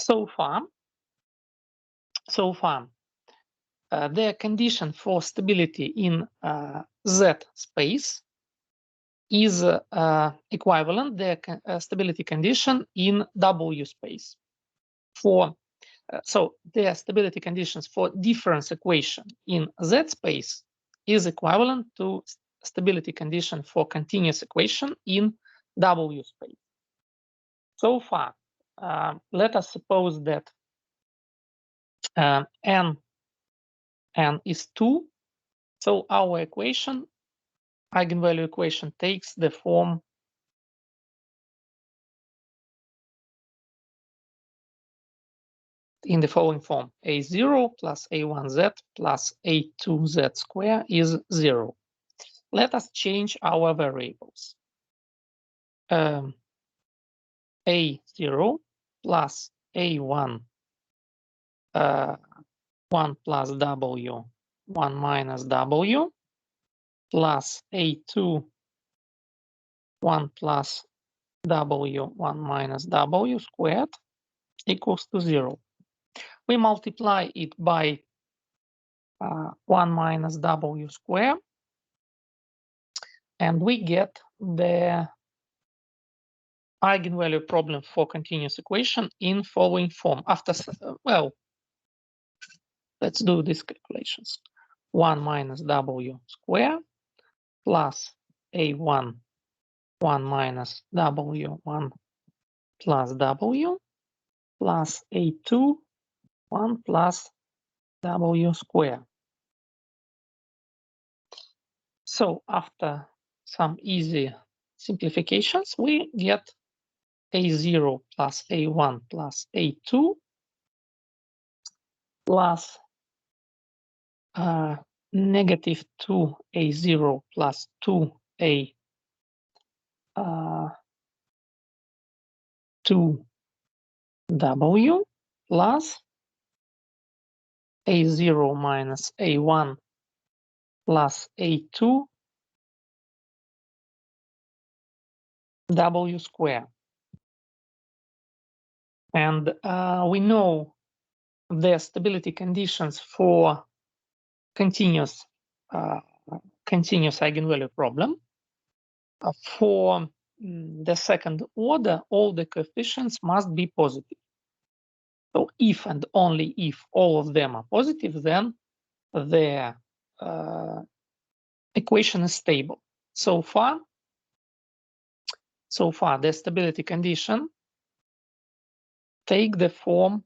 So far, the condition for stability in Z space is equivalent the stability condition in W space. So the stability conditions for difference equation in Z space is equivalent to stability condition for continuous equation in W space. So far, let us suppose that n is 2. So our equation, eigenvalue equation, takes the form in the following form: a0 plus a1z plus a2z square is 0. Let us change our variables. A0 plus a1 1 plus w 1 minus w plus a2 1 plus w 1 minus w squared equals to 0. We multiply it by 1 minus w squared, and we get the eigenvalue problem for continuous equation in following form. After, well, let's do these calculations. 1 minus w squared plus a1 1 minus w 1 plus w plus a2 1 plus w squared. So after some easy simplifications, we get a0 plus a1 plus a2 plus negative 2a0 plus 2a 2w plus a0 minus a1 plus a2 w square. And we know the stability conditions for continuous eigenvalue problem. For the second order, all the coefficients must be positive. So if and only if all of them are positive, then the equation is stable. So far, the stability condition take the form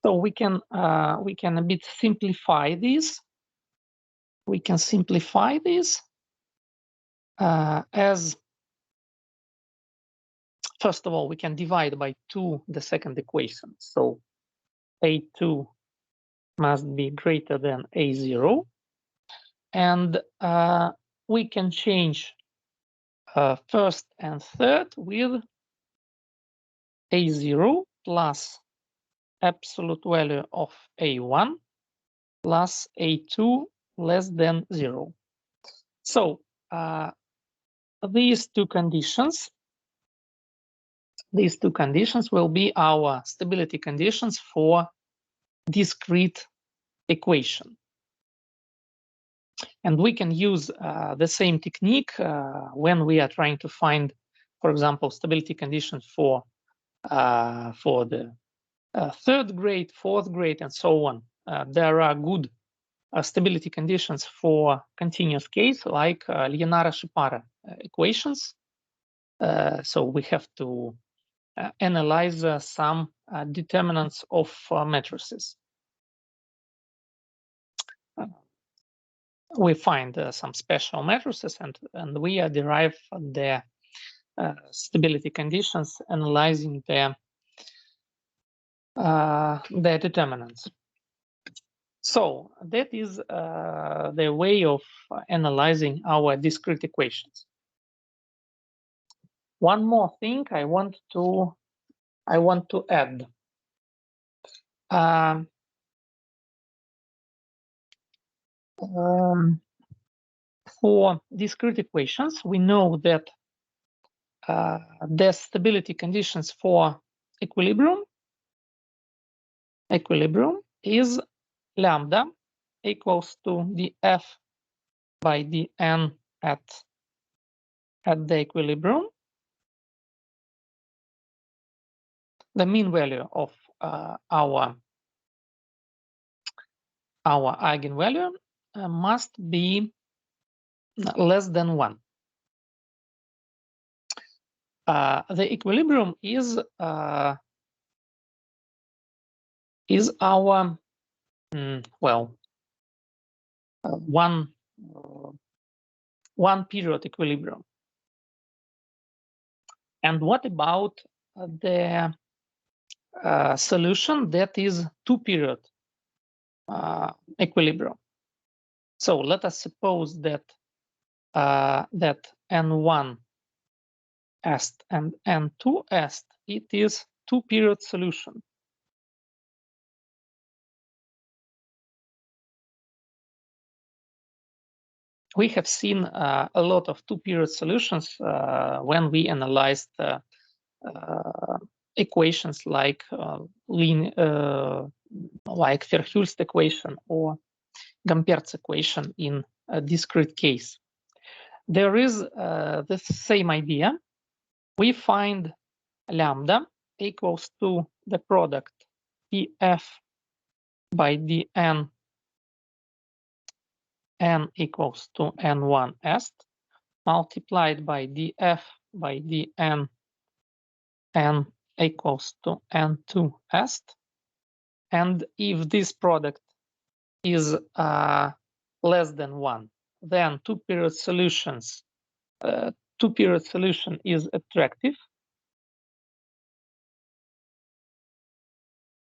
so we can a bit simplify this. We can simplify this as, first of all, we can divide by 2 the second equation. So a2 must be greater than a0. And we can change first and third with a0 plus absolute value of a1 plus a2 less than 0. So these two conditions will be our stability conditions for discrete equation. And we can use the same technique when we are trying to find, for example, stability conditions for the third grade, fourth grade, and so on. There are good stability conditions for continuous case, like Lienara-Shipara equations. So we have to analyze some determinants of matrices. We find some special matrices, and we derive the stability conditions analyzing the determinants. So that is the way of analyzing our discrete equations. One more thing I want to add. For discrete equations, we know that the stability conditions for equilibrium is lambda equals to df by dn at the equilibrium, the mean value of our eigenvalue must be less than 1. The equilibrium is our one period equilibrium. And what about the solution that is 2-period equilibrium? So let us suppose that that n1 est and n2 est, it is 2-period solution. We have seen a lot of 2-period solutions when we analyzed equations like Verhulst equation or Gampert's equation in a discrete case. There is the same idea. We find lambda equals to the product df by dn n equals to n1 est multiplied by df by dn n equals to n2 est. And if this product is less than 1, then 2-period solution is attractive.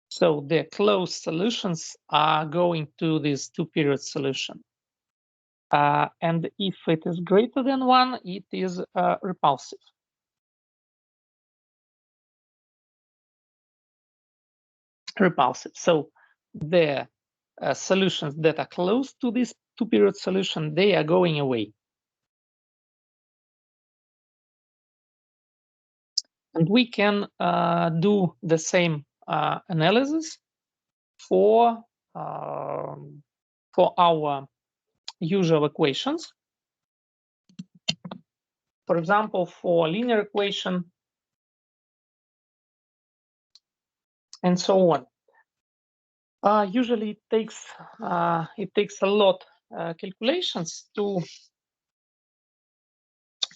So the closed solutions are going to this 2-period solution. And if it is greater than 1, it is repulsive. So the solutions that are close to this 2-period solution, they are going away. And we can do the same analysis for our usual equations. For example, for linear equation and so on. Usually it takes a lot calculations to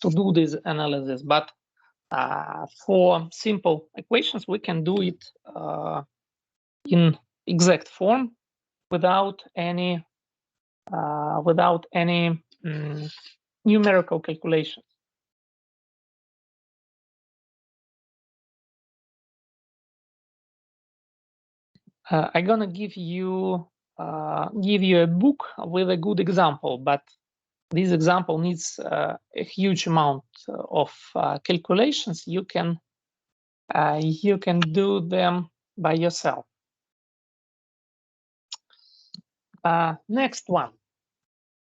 do this analysis, but for simple equations we can do it in exact form without any numerical calculations. I'm gonna give you a book with a good example, but this example needs a huge amount of calculations. You can do them by yourself. Next one.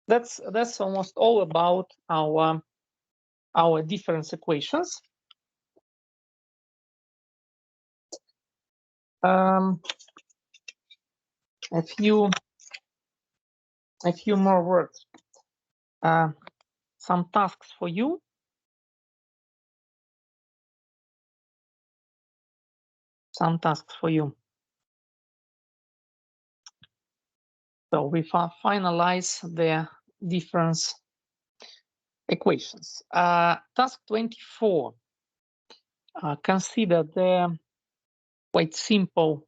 That's almost all about our difference equations. A few more words. Some tasks for you. So we finalize the difference equations. Task 24. Consider the quite simple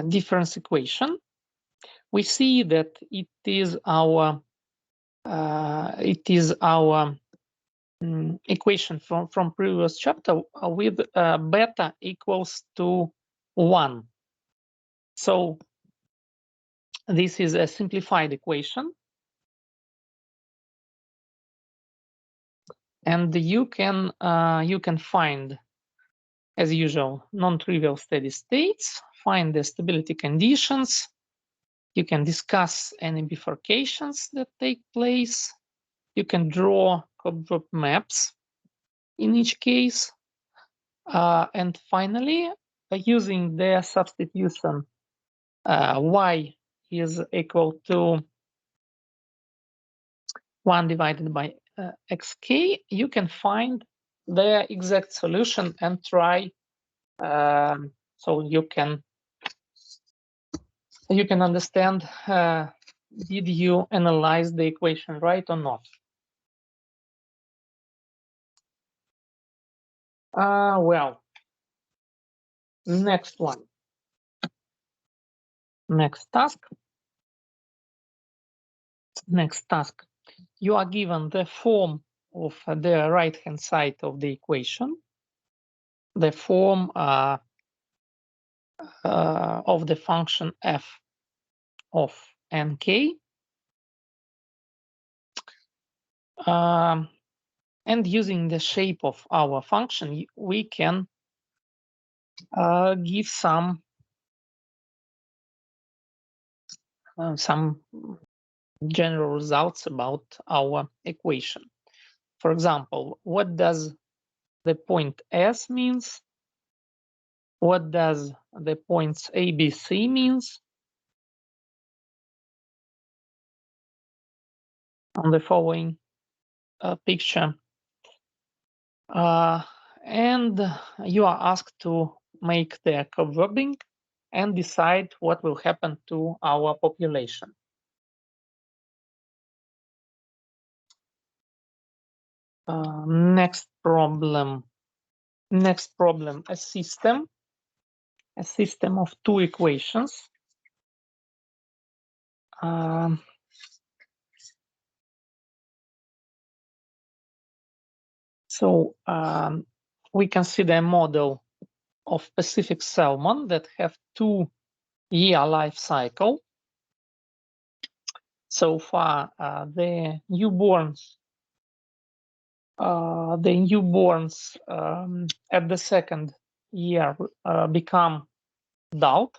difference equation. We see that it is our equation from previous chapter with beta equals to 1. So this is a simplified equation. And you can find, as usual, non-trivial steady states, find the stability conditions. You can discuss any bifurcations that take place. You can draw cobweb maps in each case. And finally, using the substitution y is equal to 1 divided by xk, you can find the exact solution and try. So you can understand, did you analyze the equation right or not? Well, next one. Next task. Next task. You are given the form of the right-hand side of the equation, the form of the function f of nk. And using the shape of our function, we can give some general results about our equation. For example, what does the point S means? What does the points A, B, C means? On the following picture. And you are asked to make the cobwebbing and decide what will happen to our population. Next problem, a system of two equations. So we consider a model of Pacific salmon that have 2-year life cycle. So far, the newborns at the second year become adult.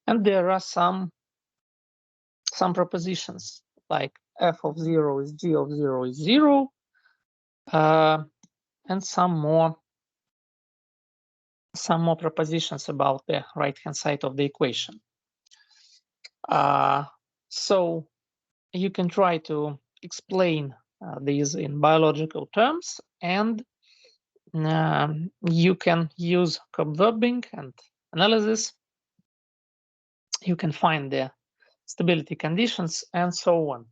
And there are some propositions like f of 0 is g of 0 is 0, and some more propositions about the right-hand side of the equation. So you can try to explain these in biological terms, and you can use cobwebbing and analysis. You can find the stability conditions and so on.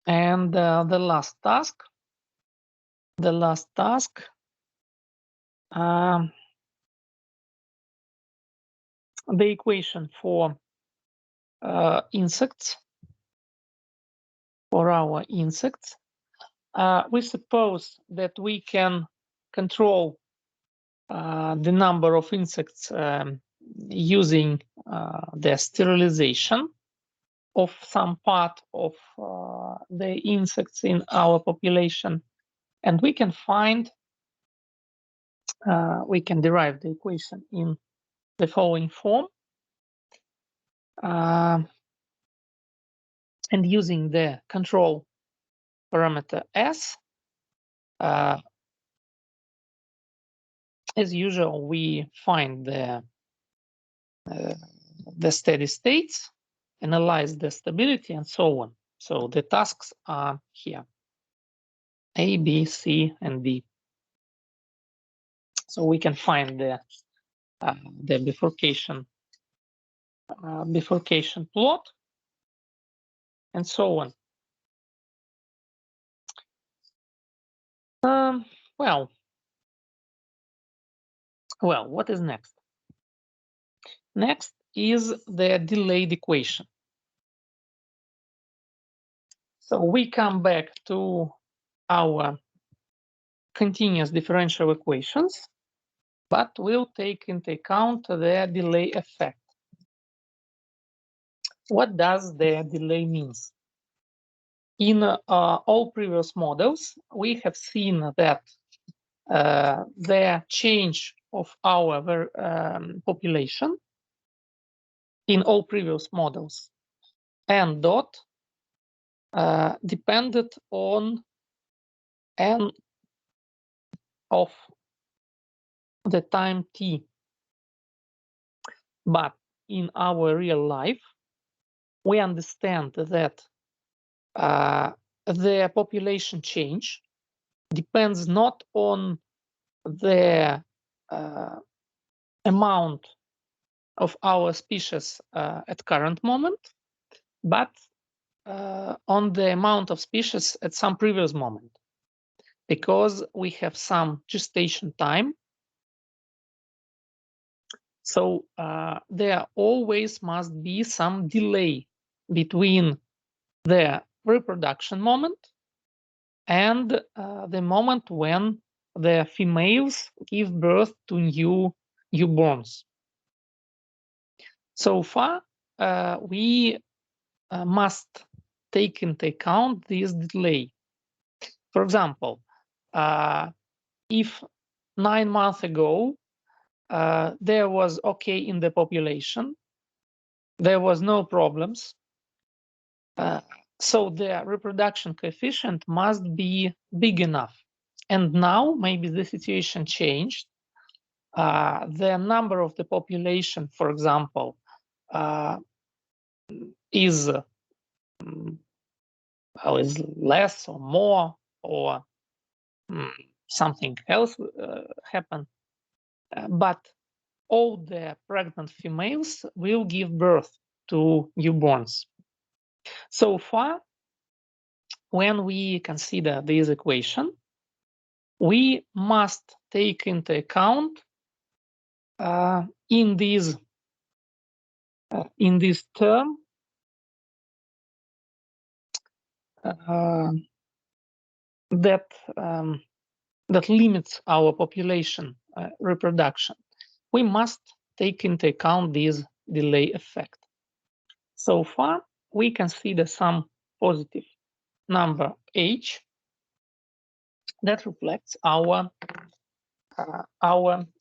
And the last task, the equation for insects, for our insects. We suppose that we can control the number of insects using the sterilization of some part of the insects in our population, and we can find, we can derive the equation in the following form, and using the control parameter S, as usual, we find the steady states, analyze the stability, and so on. So the tasks are here: A, B, C, and D. So we can find the bifurcation plot, and so on. Well, what is next? Next is the delayed equation. So we come back to our continuous differential equations, but we'll take into account the delay effect. What does the delay means? In all previous models, we have seen that the change of our population in all previous models n dot depended on n of the time t. But in our real life, we understand that the population change depends not on the amount of our species at current moment, but on the amount of species at some previous moment, because we have some gestation time. So there always must be some delay between the reproduction moment and the moment when the females give birth to newborns. So far, we must take into account this delay. For example, if 9 months ago there was okay in the population, there was no problems, so the reproduction coefficient must be big enough. And now maybe the situation changed. The number of the population, for example, is less or more, or something else happened. But all the pregnant females will give birth to newborns. So far, when we consider this equation, we must take into account in this term that limits our population reproduction. We must take into account this delay effect. So far, we consider some positive number h that reflects our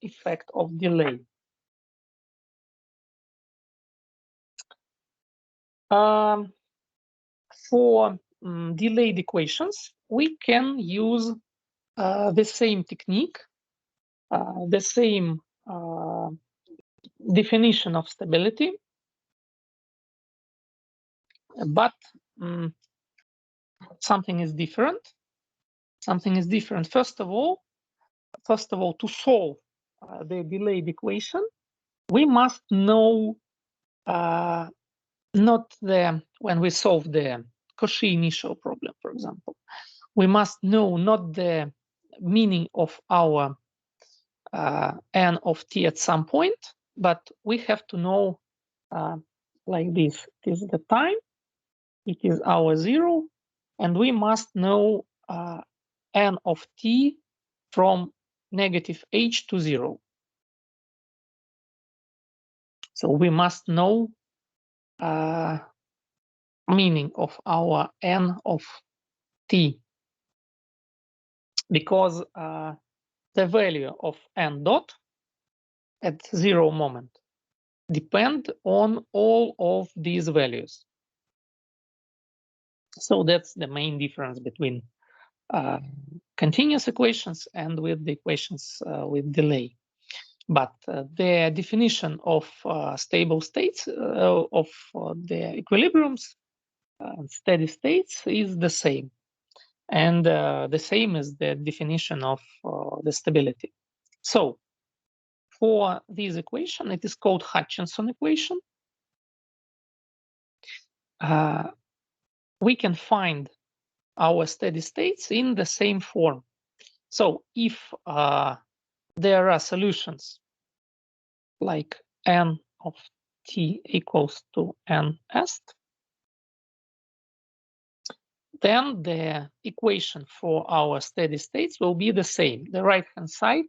effect of delay. For delayed equations, we can use the same technique, the same definition of stability, but something is different. Something is different. First of all, to solve the delayed equation, we must know not when we solve the Cauchy initial problem, for example, we must know not the meaning of our n of t at some point, but we have to know like this. It is the time, it is our zero, and we must know n of t from negative h to 0. So we must know meaning of our n of t, because the value of n dot at 0 moment depend on all of these values. So that's the main difference between continuous equations and with the equations with delay. But the definition of stable states, of the equilibriums, steady states, is the same. And the same is the definition of the stability. So for this equation, it is called Hutchinson equation. We can find our steady states in the same form. So if there are solutions like n of t equals to ns, then the equation for our steady states will be the same. The right-hand side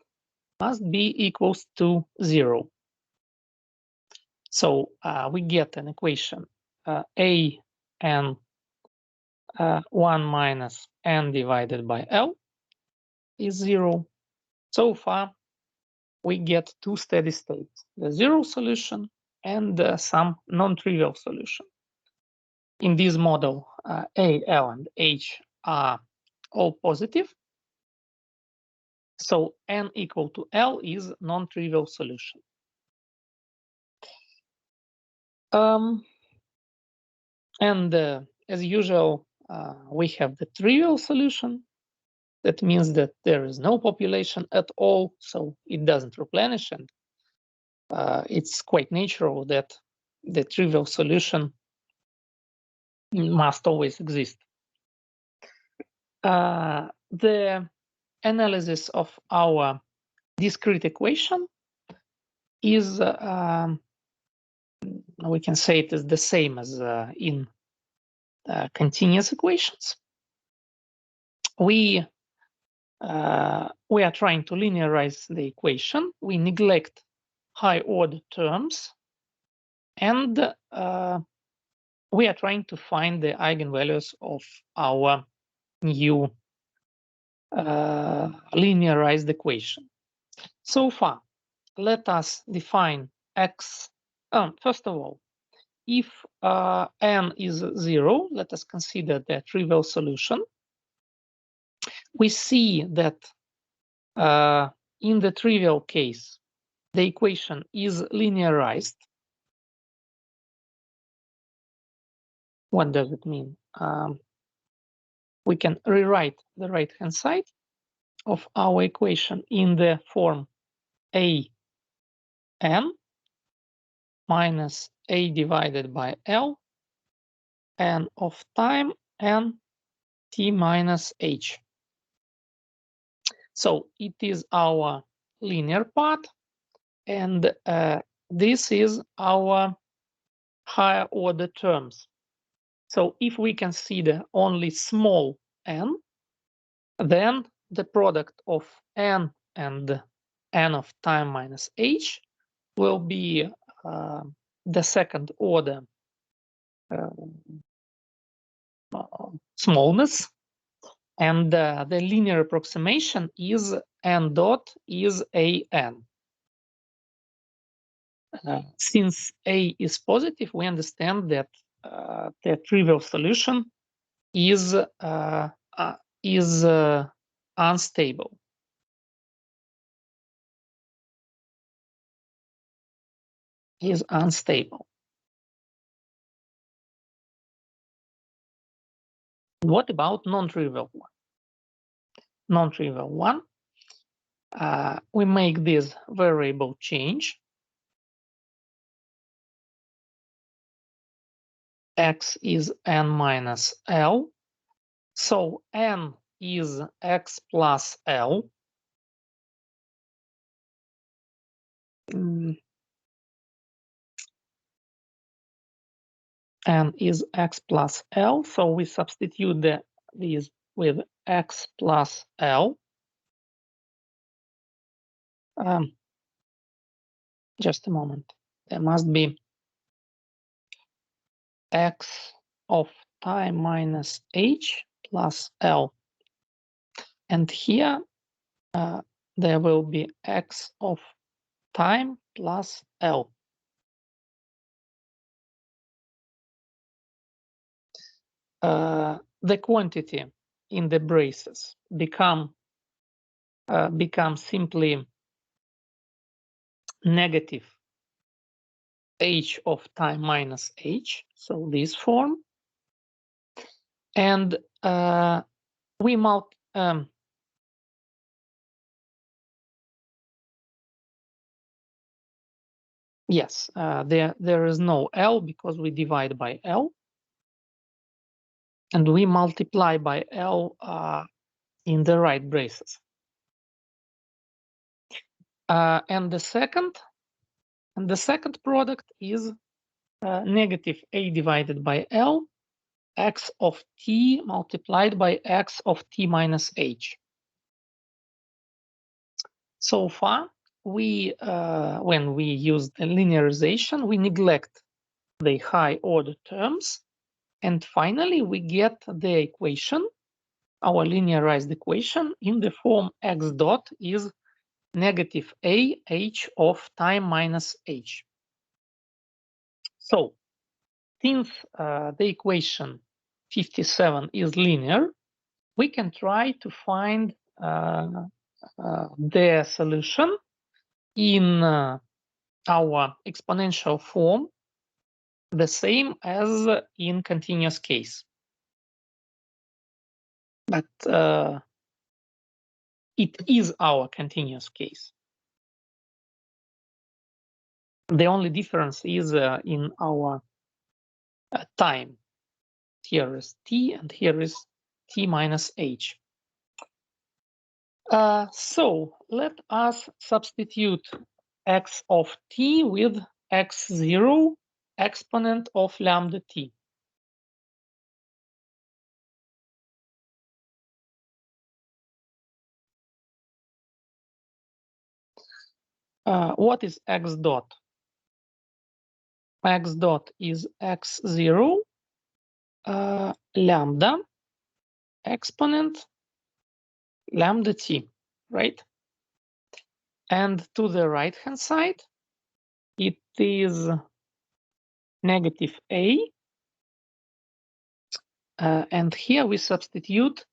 must be equals to 0. So we get an equation a n 1 minus n divided by L is 0. So far, we get two steady states, the zero solution and some non-trivial solution. In this model, A, L, and H are all positive. So n equal to L is non-trivial solution. And as usual, we have the trivial solution. That means that there is no population at all, so it doesn't replenish, and it's quite natural that the trivial solution must always exist. The analysis of our discrete equation is, we can say it is the same as in continuous equations. We are trying to linearize the equation. We neglect high order terms, and we are trying to find the eigenvalues of our new linearized equation. So far, let us define x. First of all, if n is 0, let us consider the trivial solution. We see that in the trivial case, the equation is linearized. What does it mean? We can rewrite the right-hand side of our equation in the form a n minus a divided by L n of time n t minus h. So it is our linear part, and this is our higher order terms. So if we consider only small n, then the product of n and n of time minus h will be the second order smallness, and the linear approximation is n dot is a n. Since a is positive, we understand that the trivial solution is unstable. Is unstable. What about non-trivial one? Non-trivial one, we make this variable change. X is n minus L. So n is x plus L. N is x plus L. So we substitute these with x plus L. Just a moment. There must be x of time minus h plus L. And here there will be x of time plus L. The quantity in the braces become simply negative h of time minus h, so this form, and we yes, there is no L because we divide by L, and we multiply by L in the right braces. And the second product is negative a divided by L x of t multiplied by x of t minus h. So far, when we use the linearization, we neglect the high order terms. And finally, we get the equation, our linearized equation, in the form x dot is negative a h of time minus h. So since the equation 57 is linear, we can try to find the solution in our exponential form, the same as in continuous case. But it is our continuous case. The only difference is in our time. Here is t and here is t minus h. So let us substitute x of t with x0 exponent of lambda t. What is x dot? X dot is x0 lambda exponent lambda t, right? And to the right hand side, it is negative a. And here we substitute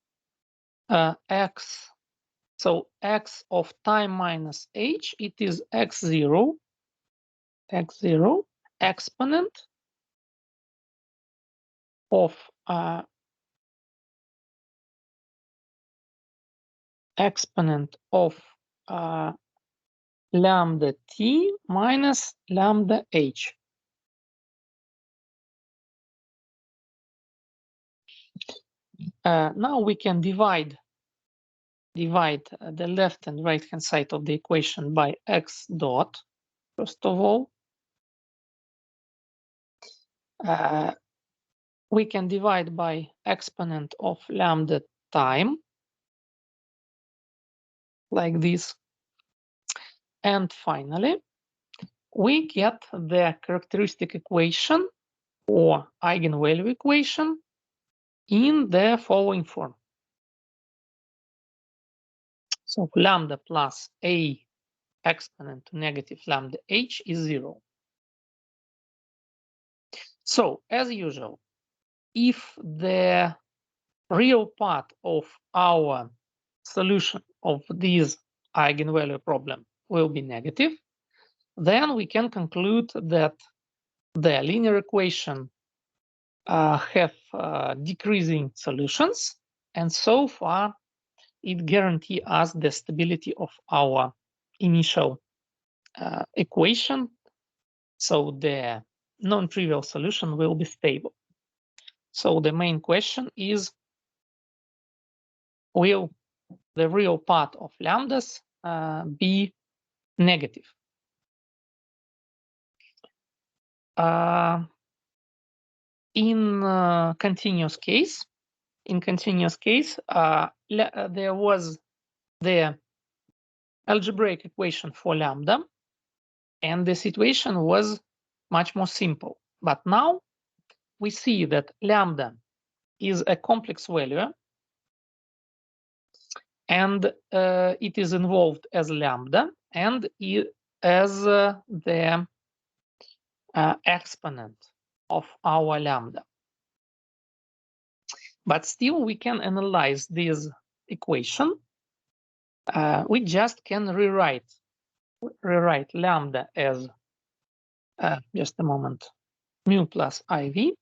x. So x of time minus h, it is x0 exponent of lambda t minus lambda h. Now we can divide the left and right hand side of the equation by x dot. First of all, we can divide by exponent of lambda time, like this. And finally, we get the characteristic equation or eigenvalue equation in the following form. So lambda plus a exponent to negative lambda h is 0. So as usual, if the real part of our solution of this eigenvalue problem will be negative, then we can conclude that the linear equation have decreasing solutions, and so far it guarantees us the stability of our initial equation. So the non-trivial solution will be stable. So the main question is, will the real part of lambdas be negative? In continuous case, there was the algebraic equation for lambda, and the situation was much more simple. But now we see that lambda is a complex value, and it is involved as lambda and as the exponent of our lambda. But still, we can analyze this equation. We just can rewrite lambda as just a moment, mu plus iv,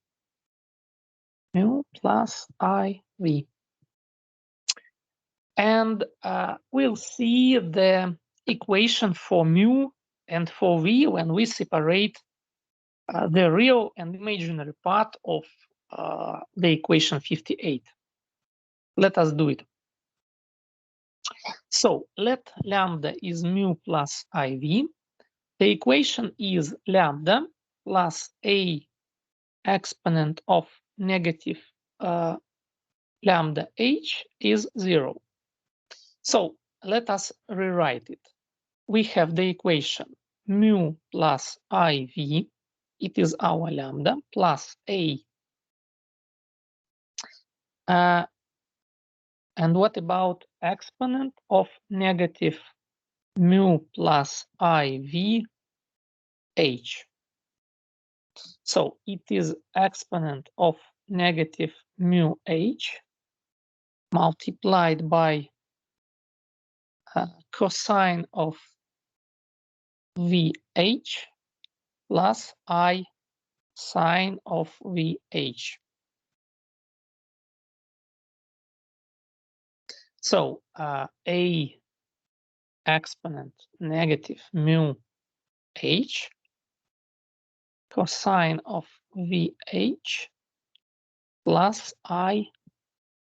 and we'll see the equation for mu and for v when we separate the real and imaginary part of the equation 58. Let us do it. So let lambda is mu plus iv. The equation is lambda plus a exponent of negative lambda h is 0. So let us rewrite it. We have the equation mu plus IV, it is our lambda, plus A. And what about exponent of negative mu plus IV h? So it is exponent of negative mu h multiplied by cosine of VH plus I sine of VH. So A exponent negative mu h cosine of VH plus I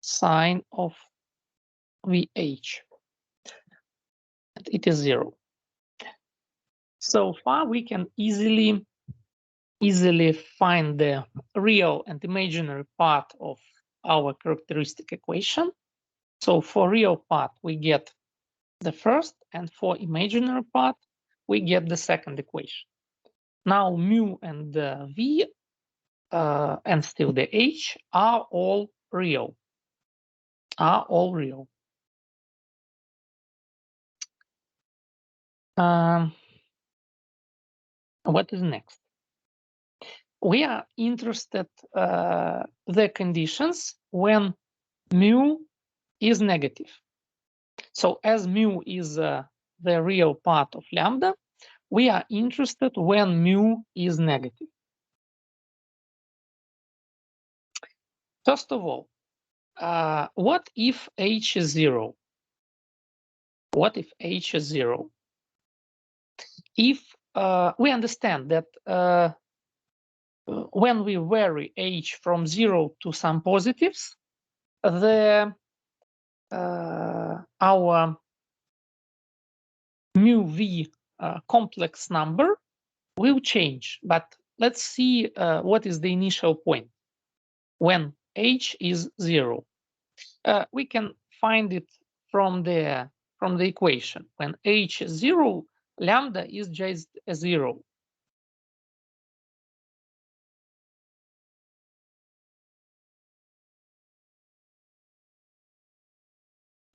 sine of VH. And it is 0. So far we can easily find the real and imaginary part of our characteristic equation. So for real part, we get the first, and for imaginary part, we get the second equation. Now mu and v and still the h are all real. What is next? We are interested the conditions when mu is negative. So as mu is the real part of lambda, we are interested when mu is negative. First of all, what if h is 0? What if h is 0? If we understand that when we vary h from 0 to some positives, our mu v complex number will change. But let's see what is the initial point when h is 0. We can find it from the equation. When h is 0, lambda is just a 0.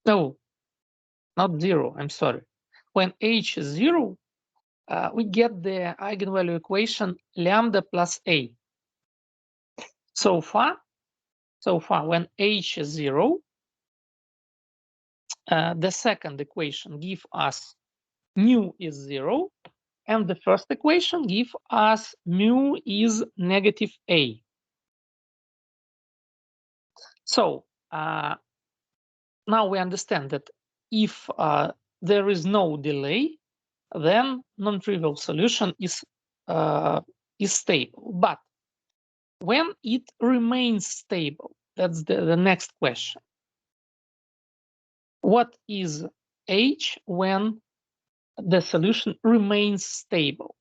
No, not 0, I'm sorry. When h is 0, we get the eigenvalue equation lambda plus a. So far, when h is 0, the second equation gives us mu is 0, and the first equation gives us mu is negative a. So now we understand that if there is no delay, then non-trivial solution is stable. But when it remains stable, that's the next question. What is h when the solution remains stable?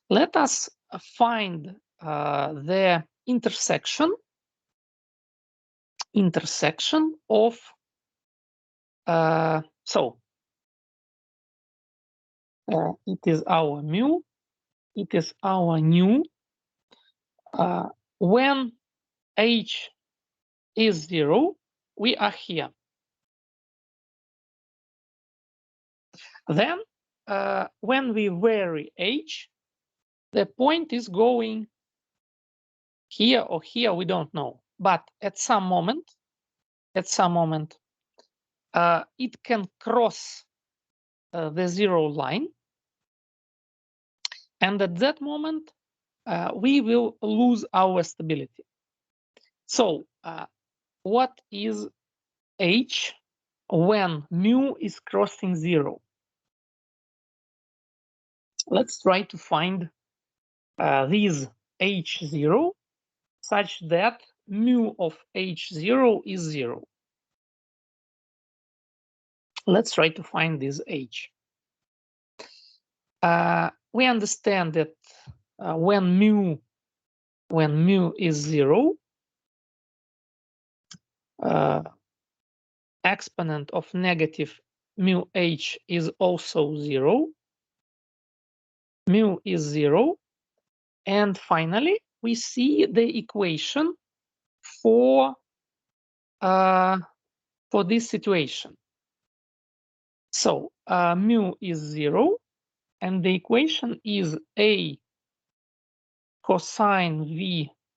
Let us find the intersection of it is our mu, it is our nu. When h is 0, we are here. Then when we vary h, the point is going here or here, we don't know. But at some moment, it can cross the 0 line. And at that moment, we will lose our stability. So what is h when mu is crossing 0? Let's try to find this h0 such that mu of h0 is 0. Let's try to find this h. We understand that when mu is 0, exponent of negative mu h is also 0. Mu is 0. And finally, we see the equation for this situation. So mu is 0, and the equation is a cosine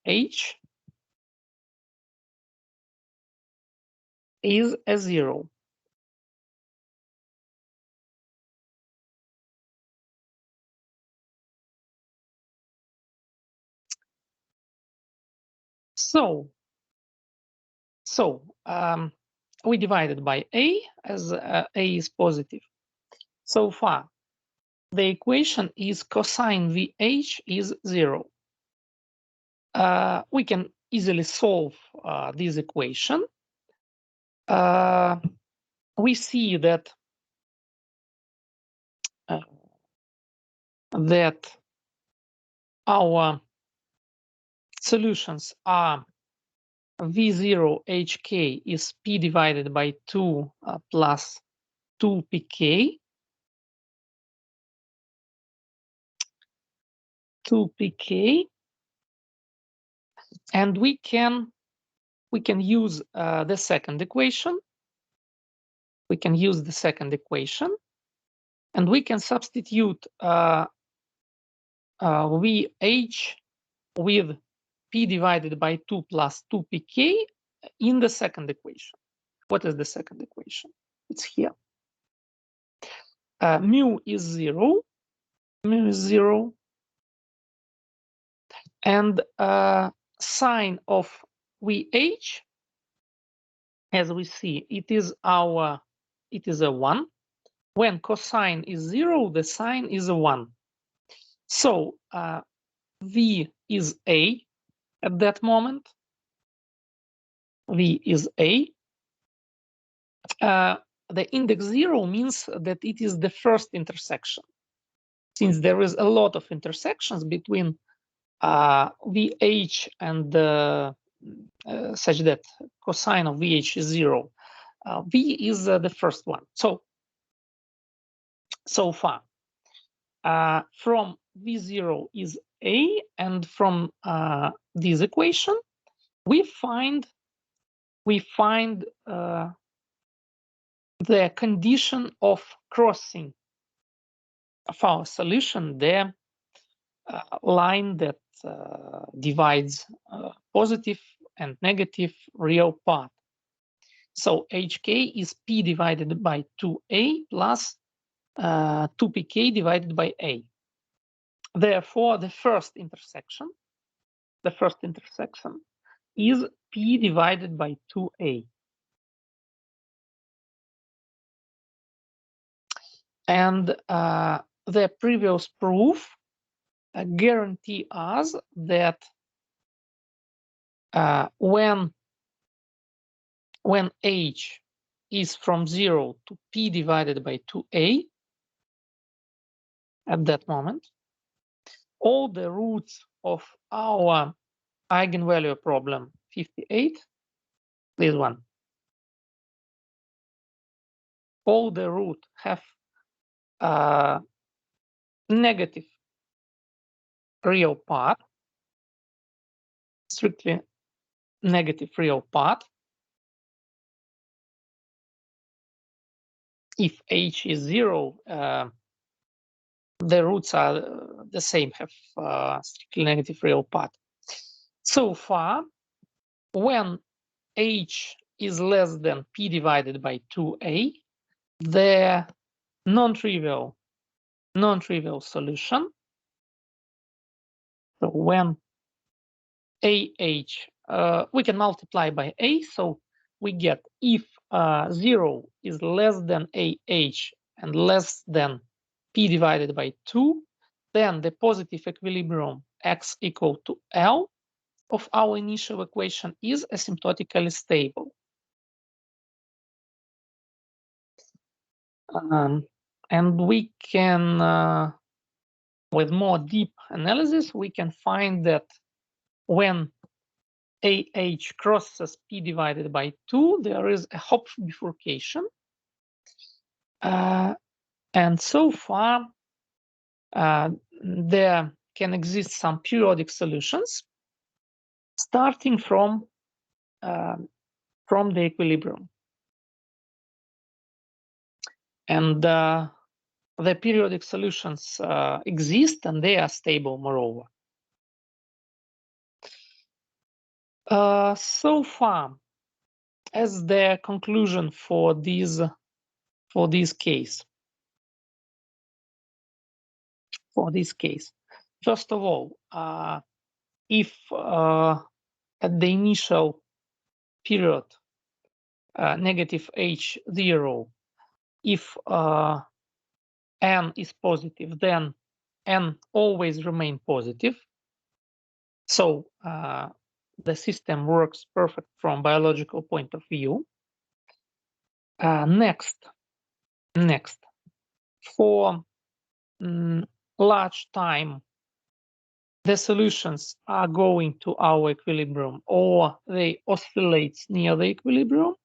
VH is a 0. So we divided by a, as a is positive. So far, the equation is cosine VH is 0. We can easily solve this equation. We see that our solutions are V0 HK is P divided by 2 plus 2 PK. 2 PK, and we can use the second equation. We can use the second equation, and we can substitute VH with P divided by 2 plus 2 PK in the second equation. What is the second equation? It's here. Mu is 0. Mu is 0. And sine of VH, as we see, it is a 1. When cosine is 0, the sine is a 1. So V is A at that moment. V is A. The index 0 means that it is the first intersection. Since there is a lot of intersections between VH and such that cosine of VH is 0, V is the first one. So far, from V0 is A, and from this equation, we find the condition of crossing of our solution, the line that divides positive and negative real part. So HK is P divided by 2A plus 2PK divided by A. Therefore, the first intersection is P divided by 2A. And the previous proof guarantee us that when H is from 0 to P divided by 2A, at that moment, all the roots of our eigenvalue problem 58, this one, all the root have negative real part, strictly negative real part. If H is 0, the roots are the same, have strictly negative real part. So far, when H is less than P divided by 2A, the non-trivial solution. So when AH, we can multiply by A, so we get if 0 is less than AH and less than P divided by 2, then the positive equilibrium x equal to L of our initial equation is asymptotically stable. And we can, with more deep analysis, we can find that when AH crosses P divided by 2, there is a Hopf bifurcation. And so far, there can exist some periodic solutions starting from the equilibrium. And the periodic solutions exist and they are stable, moreover. So far, as the conclusion for this case, first of all, if at the initial period negative H0, if n is positive, then n always remain positive. So the system works perfect from biological point of view. Next, for large time, the solutions are going to our equilibrium or they oscillate near the equilibrium.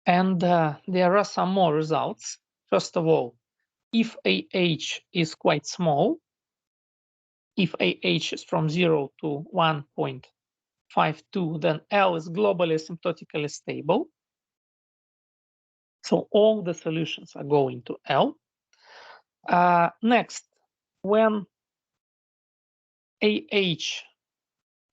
And there are some more results. First of all, if AH is quite small, if AH is from 0 to 1.52, then L is globally asymptotically stable. So all the solutions are going to L. Next, when AH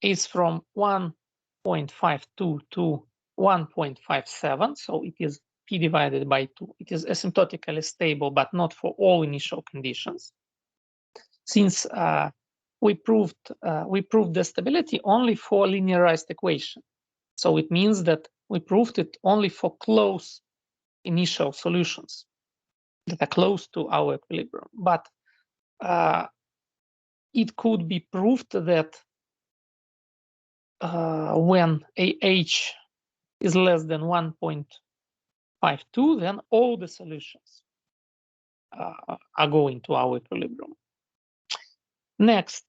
is from 1.52 to 1.57, so it is P divided by 2. It is asymptotically stable, but not for all initial conditions. Since we proved the stability only for linearized equation. So it means that we proved it only for close initial solutions that are close to our equilibrium. But it could be proved that when AH is less than 1.52, then all the solutions are going to our equilibrium. Next,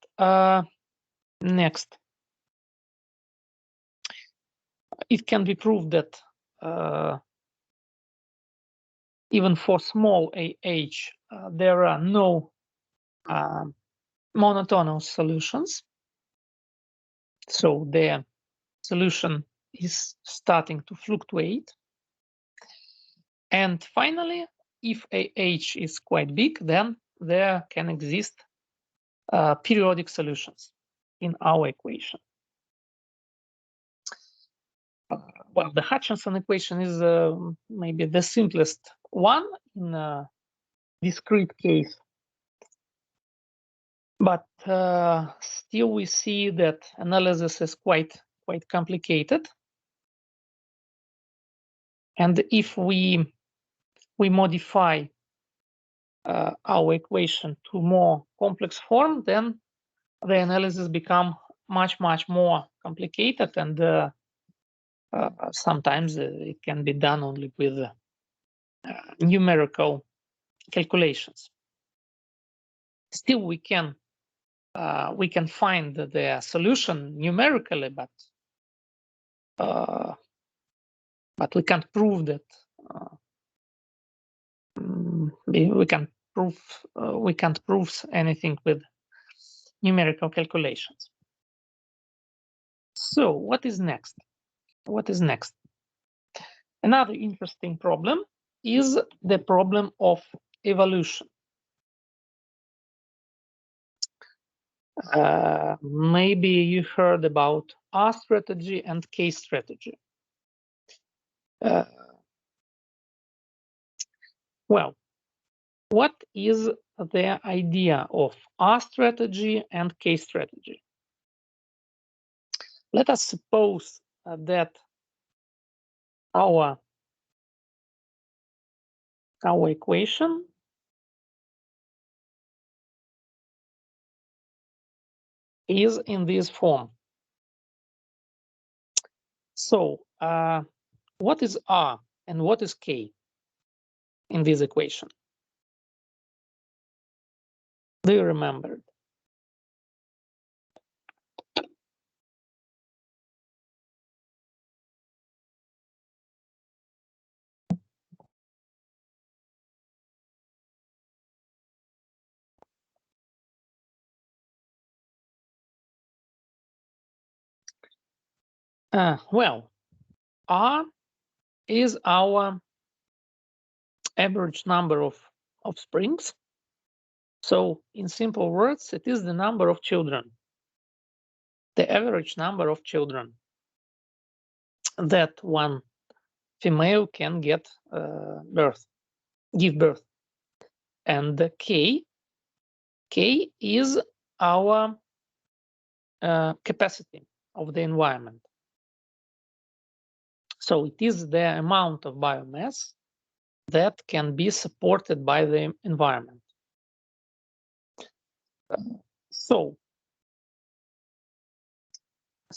it can be proved that even for small AH, there are no monotonous solutions. So the solution is starting to fluctuate. And finally, if AH is quite big, then there can exist periodic solutions in our equation. Well, the Hutchinson equation is maybe the simplest one in a discrete case. But still we see that analysis is quite complicated. And if we modify our equation to more complex form, then the analysis become much more complicated, and sometimes it can be done only with numerical calculations. Still, we can find the solution numerically, but we can't prove that. We can't prove anything with numerical calculations. So what is next? Another interesting problem is the problem of evolution. Maybe you heard about R strategy and K strategy. Well, what is the idea of R strategy and K strategy? Let us suppose that our equation is in this form. So what is R and what is K in this equation? Do you remember? Well, R is our average number of offsprings. So in simple words, it is the number of children, the average number of children that one female can give birth. And the K is our capacity of the environment. So it is the amount of biomass that can be supported by the environment. So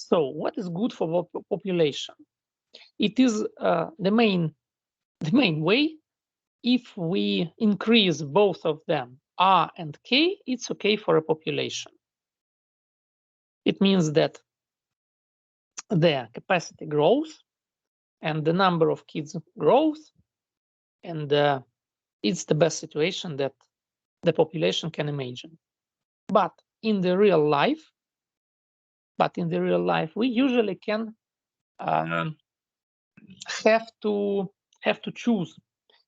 what is good for population? It is the main way. If we increase both of them, R and K, it's okay for a population. It means that their capacity grows and the number of kids grows, and it's the best situation that the population can imagine. But in the real life, we usually can have to choose.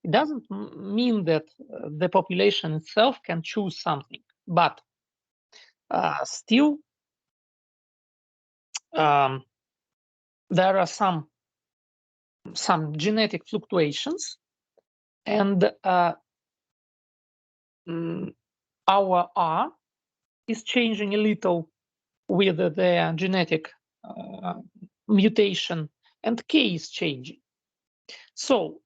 It doesn't mean that the population itself can choose something, but still there are some genetic fluctuations, and our R is changing a little with the genetic mutation, and K is changing. So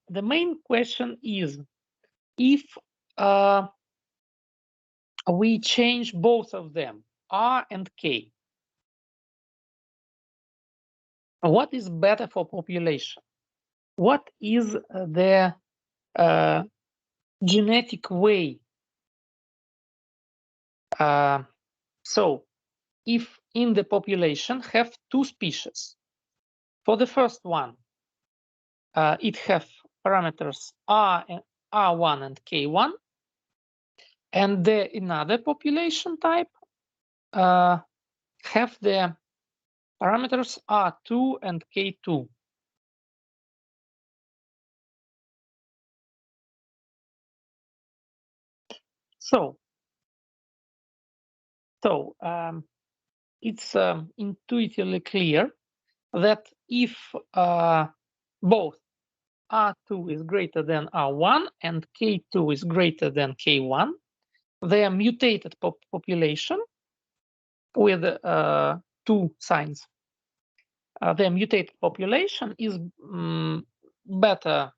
the main question is, if we change both of them, R and K, what is better for population? What is the genetic way? So if in the population have two species, for the first one, it have parameters R1 and K1, and the another population type have the parameters R2 and K2. So it's intuitively clear that if both R2 is greater than R1 and K2 is greater than K1, their mutated population with two signs, their mutated population is better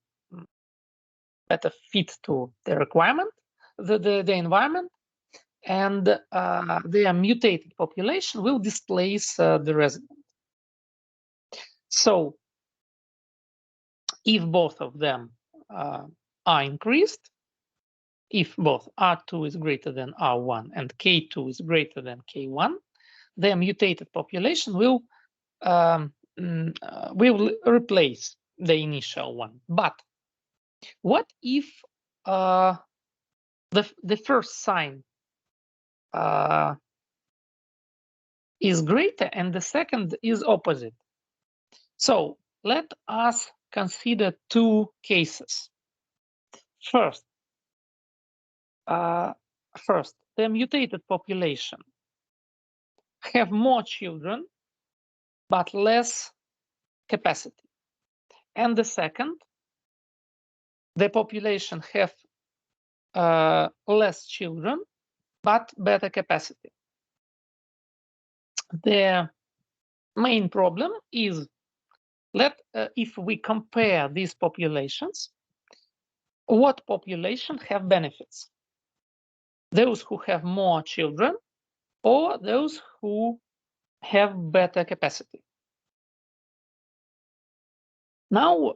fit to the requirement, the environment, and their mutated population will displace the resident. So if both of them are increased, if both R2 is greater than R1 and K2 is greater than K1, their mutated population will replace the initial one. But what if the first sign is greater and the second is opposite? So let us consider two cases. First, the mutated population have more children but less capacity. And the second, the population have less children but better capacity. The main problem is, if we compare these populations, what population have benefits? Those who have more children or those who have better capacity? Now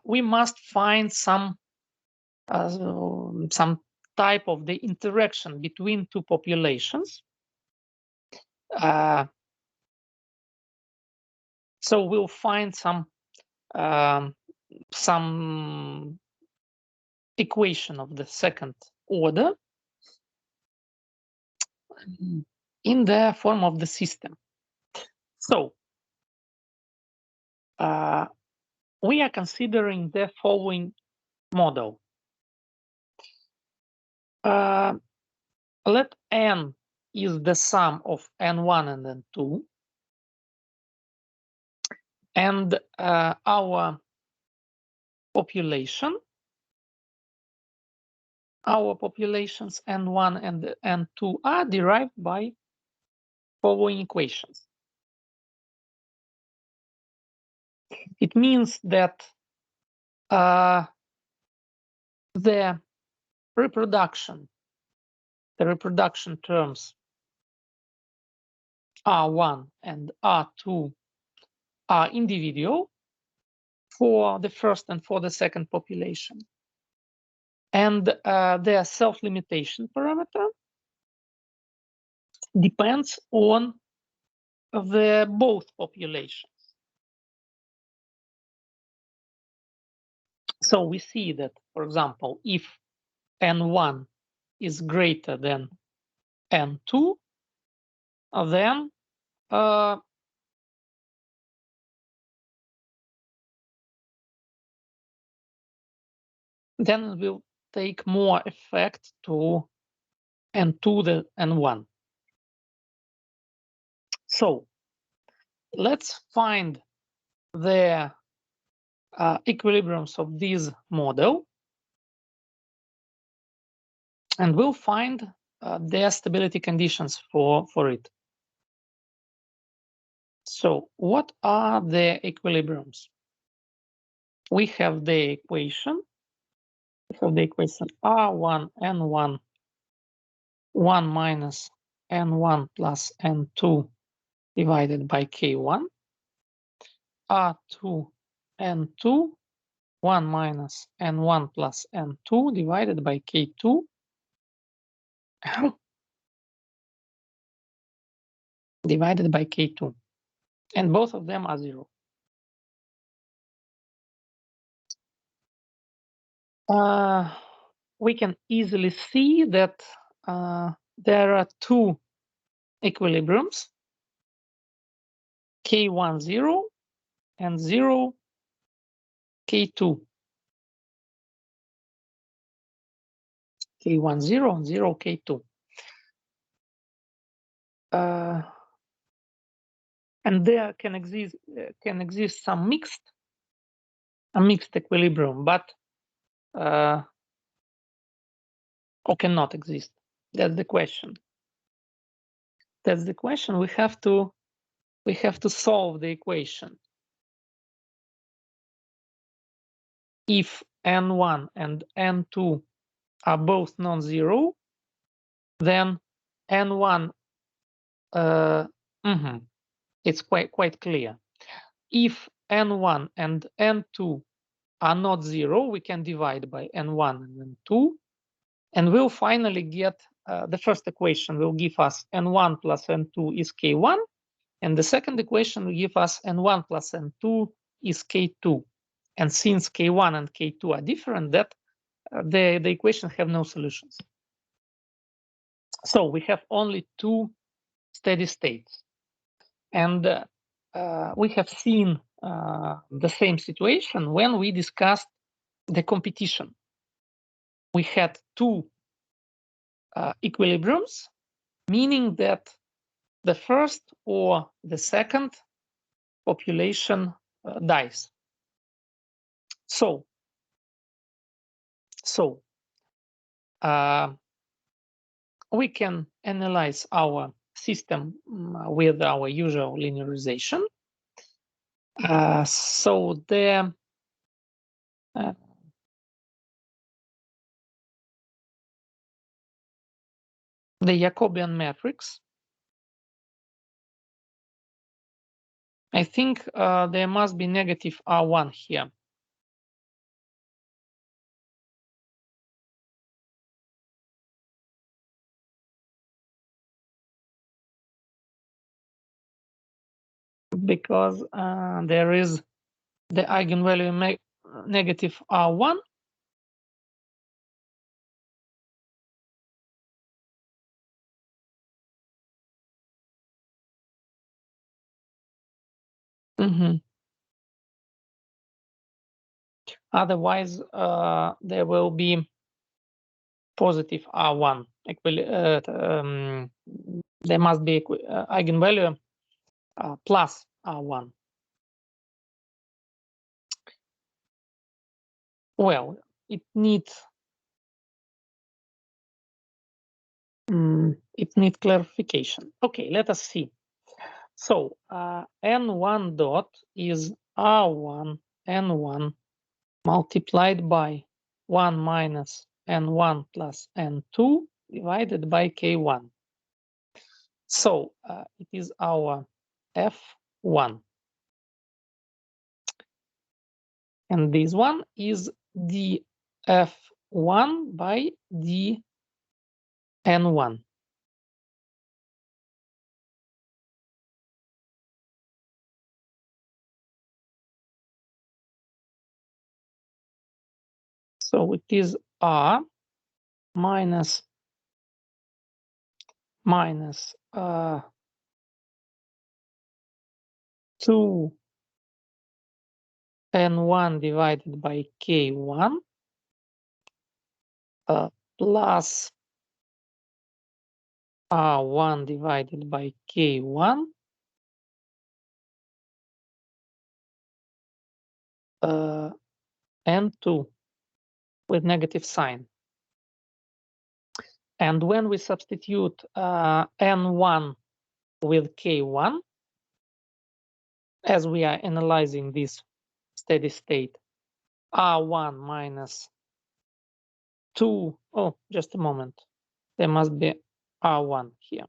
we must find some type of the interaction between two populations. So we'll find some equation of the second order in the form of the system. So we are considering the following model. Let n is the sum of n1 and n2, and our populations n1 and n2 are derived by following equations. It means that the reproduction terms R1 and R2 are individual for the first and for the second population. And their self-limitation parameter depends on the both populations. So we see that, for example, if n1 is greater than n2, then it will take more effect to n2 than n1. So let's find the equilibriums of this model, and we'll find their stability conditions for it. So what are the equilibriums? We have the equation. We have the equation R1 N1 1 minus N1 plus N2 divided by K1. R2 N2 1 minus N1 plus N2 divided by K2 divided by K2. And both of them are 0. We can easily see that there are two equilibriums, K1 0 and 0 K2. K1 0 and 0 K2. And there can exist some mixed equilibrium, but or cannot exist. That's the question. That's the question. We have to solve the equation. If n1 and n2 are both non-zero, then n1 it's quite clear. If n1 and n2 are not 0, we can divide by n1 and n2, and we'll finally get the first equation will give us n1 plus n2 is k1, and the second equation will give us n1 plus n2 is k2. And since k1 and k2 are different, that the equations have no solutions. So we have only two steady states. And we have seen the same situation when we discussed the competition. We had two equilibriums, meaning that the first or the second population dies. So we can analyze our system with our usual linearization. So the Jacobian matrix, I think there must be negative R1 here. Because there is the eigenvalue negative R1. Otherwise, there will be positive R1. There must be eigenvalue plus R1. Well, it needs clarification. Okay, let us see. So n1 dot is R1 n1 multiplied by 1 minus n1 plus n2 divided by k1. So it is our f1. And this one is df1 by dn1. So it is r minus 2 n1 divided by k1 plus r1 divided by k1 n2 with negative sign. And when we substitute n1 with k1, as we are analyzing this steady state, r1 minus 2, oh, just a moment, there must be r1 here.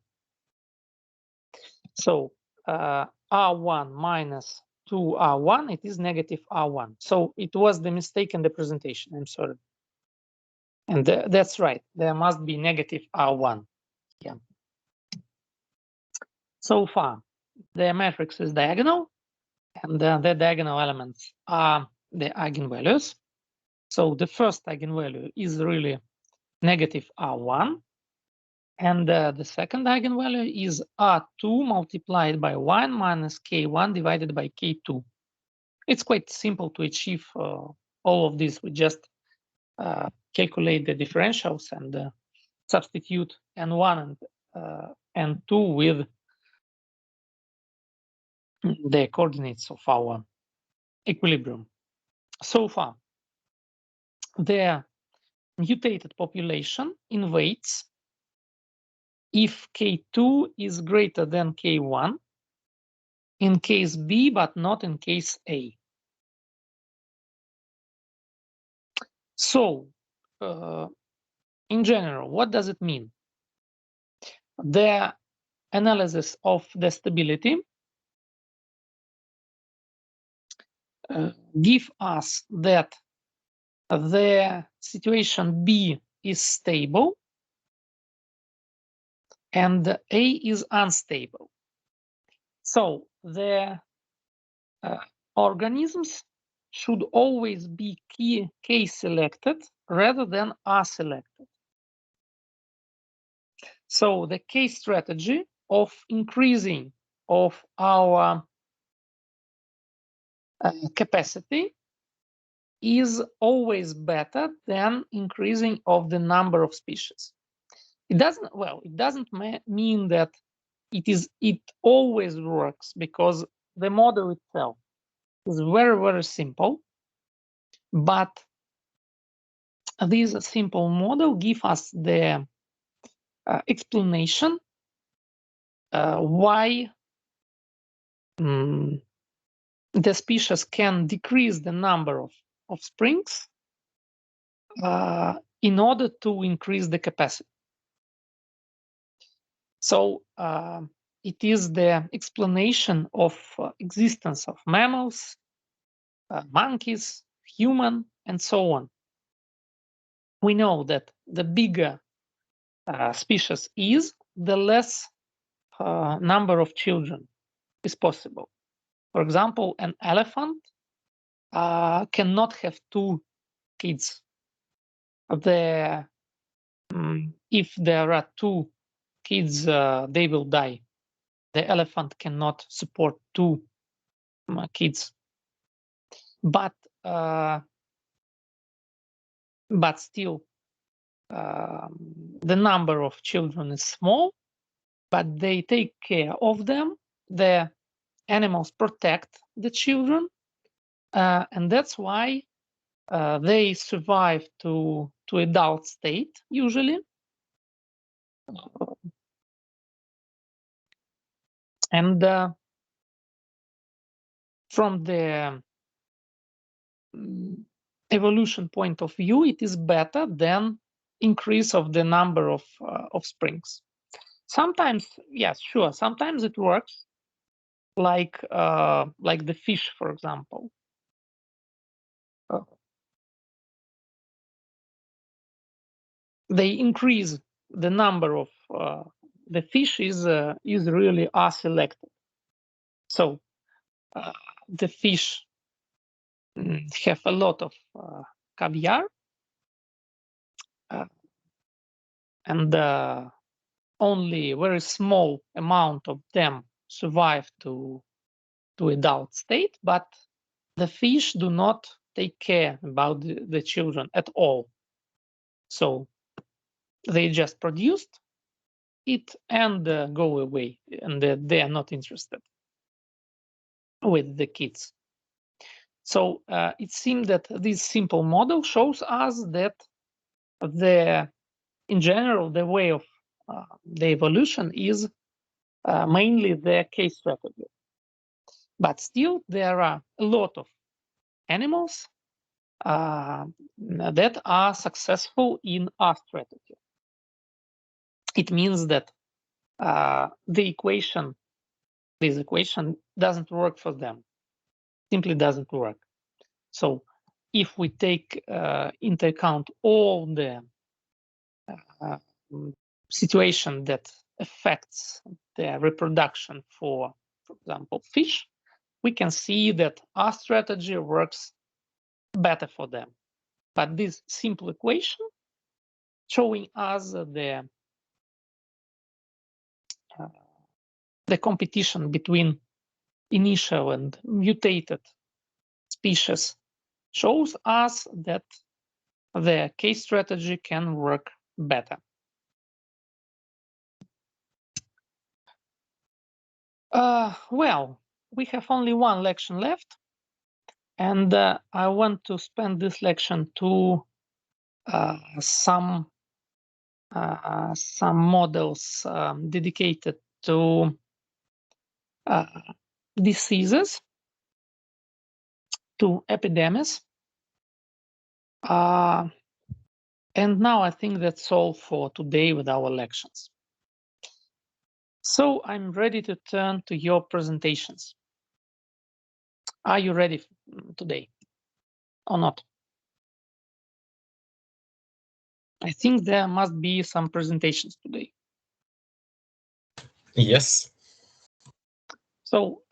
So r1 minus 2r1, it is negative r1. So it was the mistake in the presentation, I'm sorry. And that's right, there must be negative r1 here. So far, the matrix is diagonal, and the diagonal elements are the eigenvalues. So the first eigenvalue is really negative r1, and the second eigenvalue is r2 multiplied by 1 minus k1 divided by k2. It's quite simple to achieve all of this. We just calculate the differentials and substitute n1 and n2 with the coordinates of our equilibrium. So far, the mutated population invades if K2 is greater than K1 in case B, but not in case A. So, in general, what does it mean? The analysis of the stability give us that the situation B is stable and A is unstable. So the organisms should always be K selected rather than R selected. So the K strategy of increasing of our capacity is always better than increasing of the number of species. It doesn't mean that it always works, because the model itself is very, very simple, but this simple model gives us the explanation why the species can decrease the number of springs in order to increase the capacity. So it is the explanation of existence of mammals, monkeys, human, and so on. We know that the bigger species is, the less number of children is possible. For example, an elephant cannot have 2 kids. If there are 2 kids, they will die. The elephant cannot support 2 kids. But but still the number of children is small, but they take care of them. The animals protect the children, and that's why they survive to adult state usually. And from the evolution point of view, it is better than increase of the number of offsprings. Sometimes, yes, sure, sometimes it works, like the fish, for example. They increase the number of the fish is really are selected. So the fish have a lot of caviar, and only a very small amount of them survive to adult state, but the fish do not take care about the children at all. So they just produced it and go away, and they are not interested with the kids. So it seems that this simple model shows us that in general, the way of the evolution is mainly the case strategy. But still, there are a lot of animals that are successful in our strategy. It means that this equation doesn't work for them, simply doesn't work. So if we take into account all the situation that affects their reproduction for example, fish, we can see that our strategy works better for them. But this simple equation showing us the competition between initial and mutated species shows us that the case strategy can work better. Well, we have only one lection left, and I want to spend this lection to some models dedicated to diseases, to epidemics. And now I think that's all for today with our lections. So I'm ready to turn to your presentations. Are you ready today or not? I think there must be some presentations today. Yes. So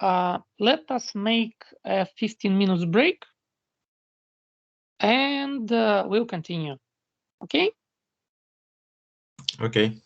let us make a 15 minutes break and we'll continue. Okay? Okay.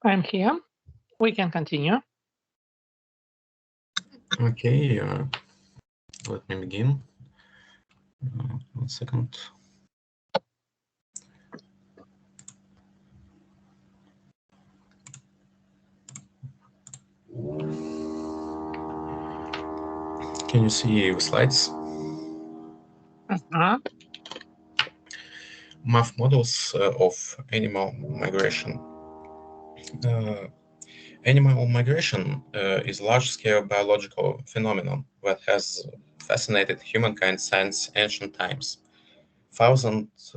I'm here. We can continue. Okay, let me begin. 1 second. Can you see the slides? Math models of animal migration. Animal migration is a large-scale biological phenomenon that has fascinated humankind since ancient times. Thousands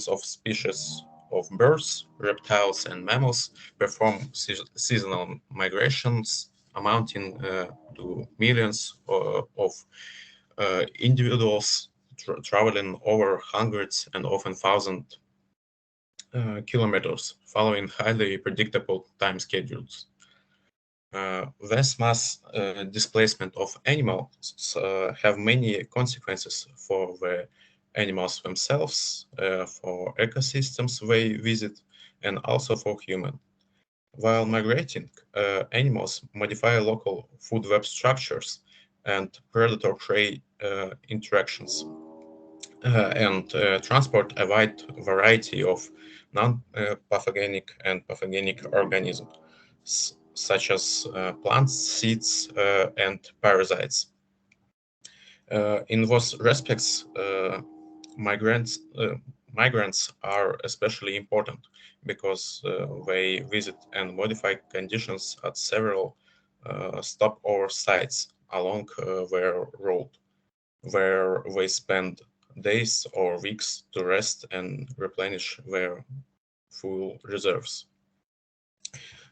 of species of birds, reptiles, and mammals perform seasonal migrations amounting to millions of individuals traveling over hundreds and often thousands kilometers, following highly predictable time schedules. This mass displacement of animals have many consequences for the animals themselves, for ecosystems they visit, and also for humans. While migrating, animals modify local food web structures and predator-prey interactions, and transport a wide variety of non-pathogenic and pathogenic organisms, such as plants, seeds, and parasites. In those respects, migrants migrants are especially important because they visit and modify conditions at several stopover sites along their route, where they spend days or weeks to rest and replenish their fuel reserves.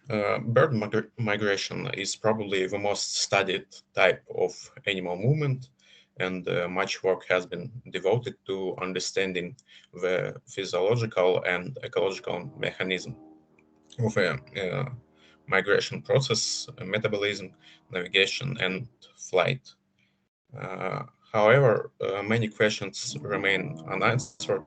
Bird migration is probably the most studied type of animal movement, and much work has been devoted to understanding the physiological and ecological mechanism of a migration process, metabolism, navigation, and flight. Uh, However, many questions remain unanswered,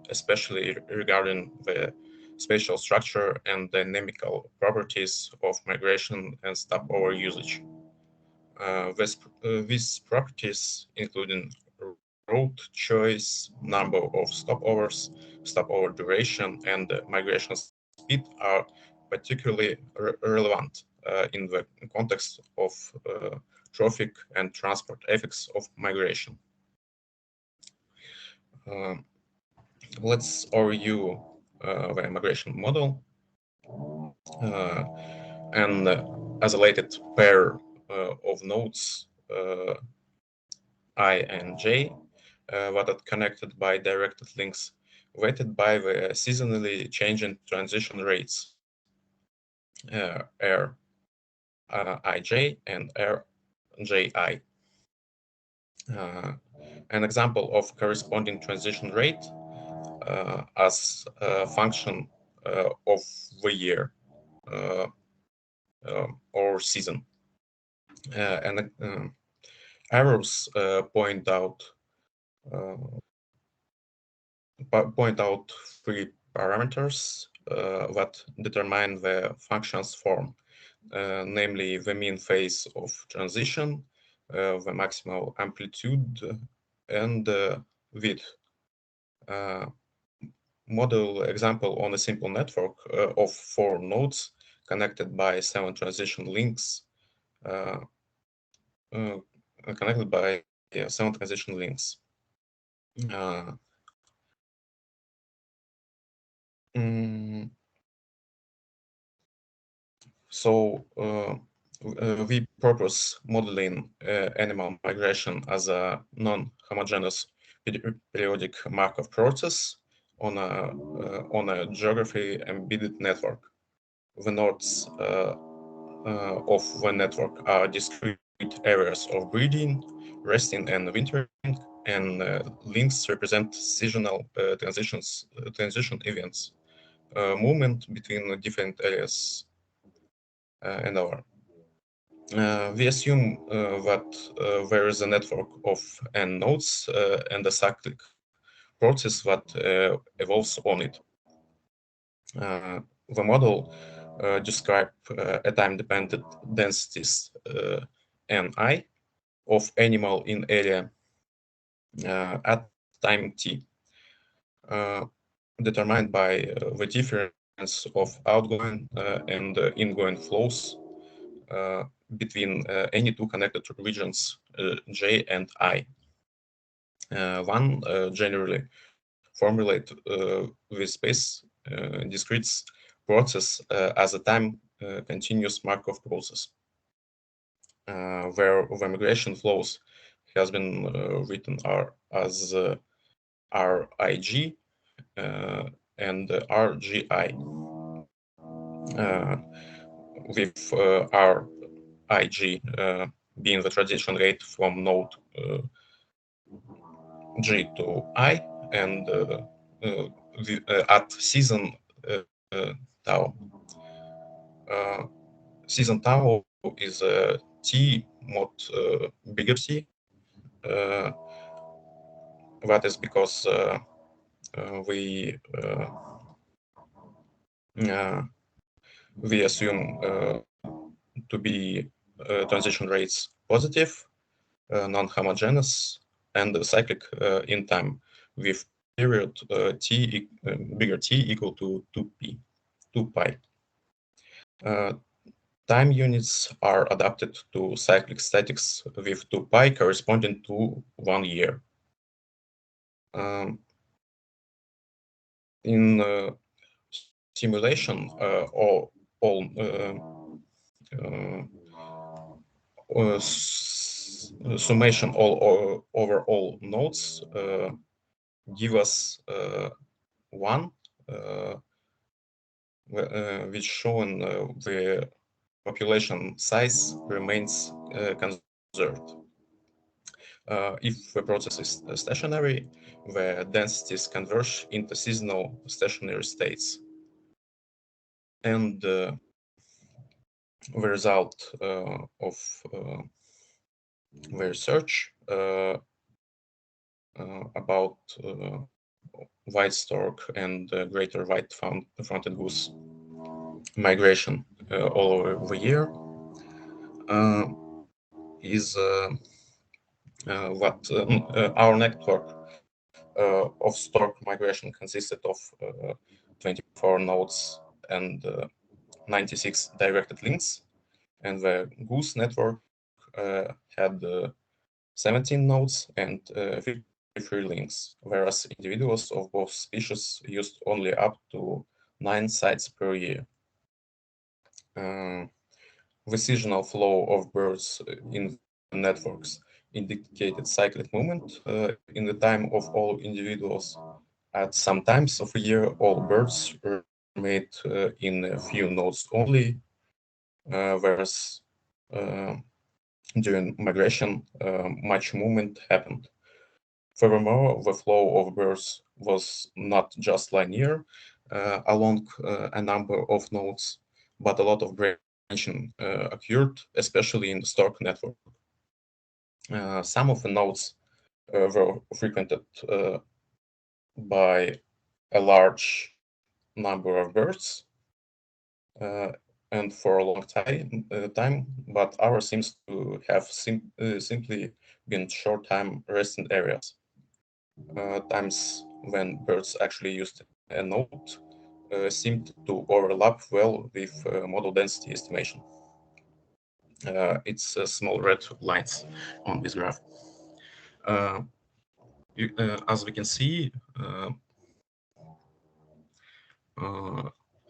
especially regarding the spatial structure and dynamical properties of migration and stopover usage. These properties, including route choice, number of stopovers, stopover duration, and migration speed, are particularly relevant in the context of trophic and transport effects of migration. Um, let's overview the migration model uh, and isolated pair of nodes I and J that are connected by directed links weighted by the seasonally changing transition rates R ij and rji. Uh, an example of corresponding transition rate as a function of the year or season. And arrows uh, point out three parameters that determine the function's form, namely the mean phase of transition, the maximal amplitude, and width. Uh, Model example on a simple network of 4 nodes connected by 7 transition links, uh, uh, connected by 7 transition links. Uh, mm, so we purpose modeling animal migration as a non-homogeneous periodic Markov process on a geography embedded network. The nodes of the network are discrete areas of breeding, resting, and wintering, and links represent seasonal transition events, movement between different areas and our. We assume that there is a network of n nodes and a cyclic process that evolves on it. The model describe a time-dependent densities Ni of animal in area at time t, determined by the difference of outgoing and ingoing flows between any two connected regions J and I. One generally formulate with space discrete process as a time continuous Markov process, where the migration flows has been written as RIG and RGI, with RIG being the transition rate from node G to I, and at season tau. Season tau is T mod bigger T. That is because we we assume to be transition rates positive, non-homogeneous, and cyclic in time, with period t bigger T equal to 2p, 2 pi. Time units are adapted to cyclic statics with 2 pi corresponding to 1 year. In simulation, summation over all nodes give us 1, which shown the population size remains conserved. If the process is stationary, the densities converge into seasonal stationary states. And the result of the research about white stork and greater white fronted goose migration all over the year is what our network of stork migration consisted of 24 nodes and 96 directed links, and the goose network had 17 nodes and 53 links, whereas individuals of both species used only up to 9 sites per year. The seasonal flow of birds in networks indicated cyclic movement in the time of all individuals. At some times of a year, all birds were made in a few nodes only, whereas during migration, much movement happened. Furthermore, the flow of birds was not just linear along a number of nodes, but a lot of branching occurred, especially in the stork network. Some of the nodes were frequented by a large number of birds and for a long time, but ours seems to have simply been short-time resting areas. Times when birds actually used a node seemed to overlap well with model density estimation. It's small red lines on this graph. As we can see,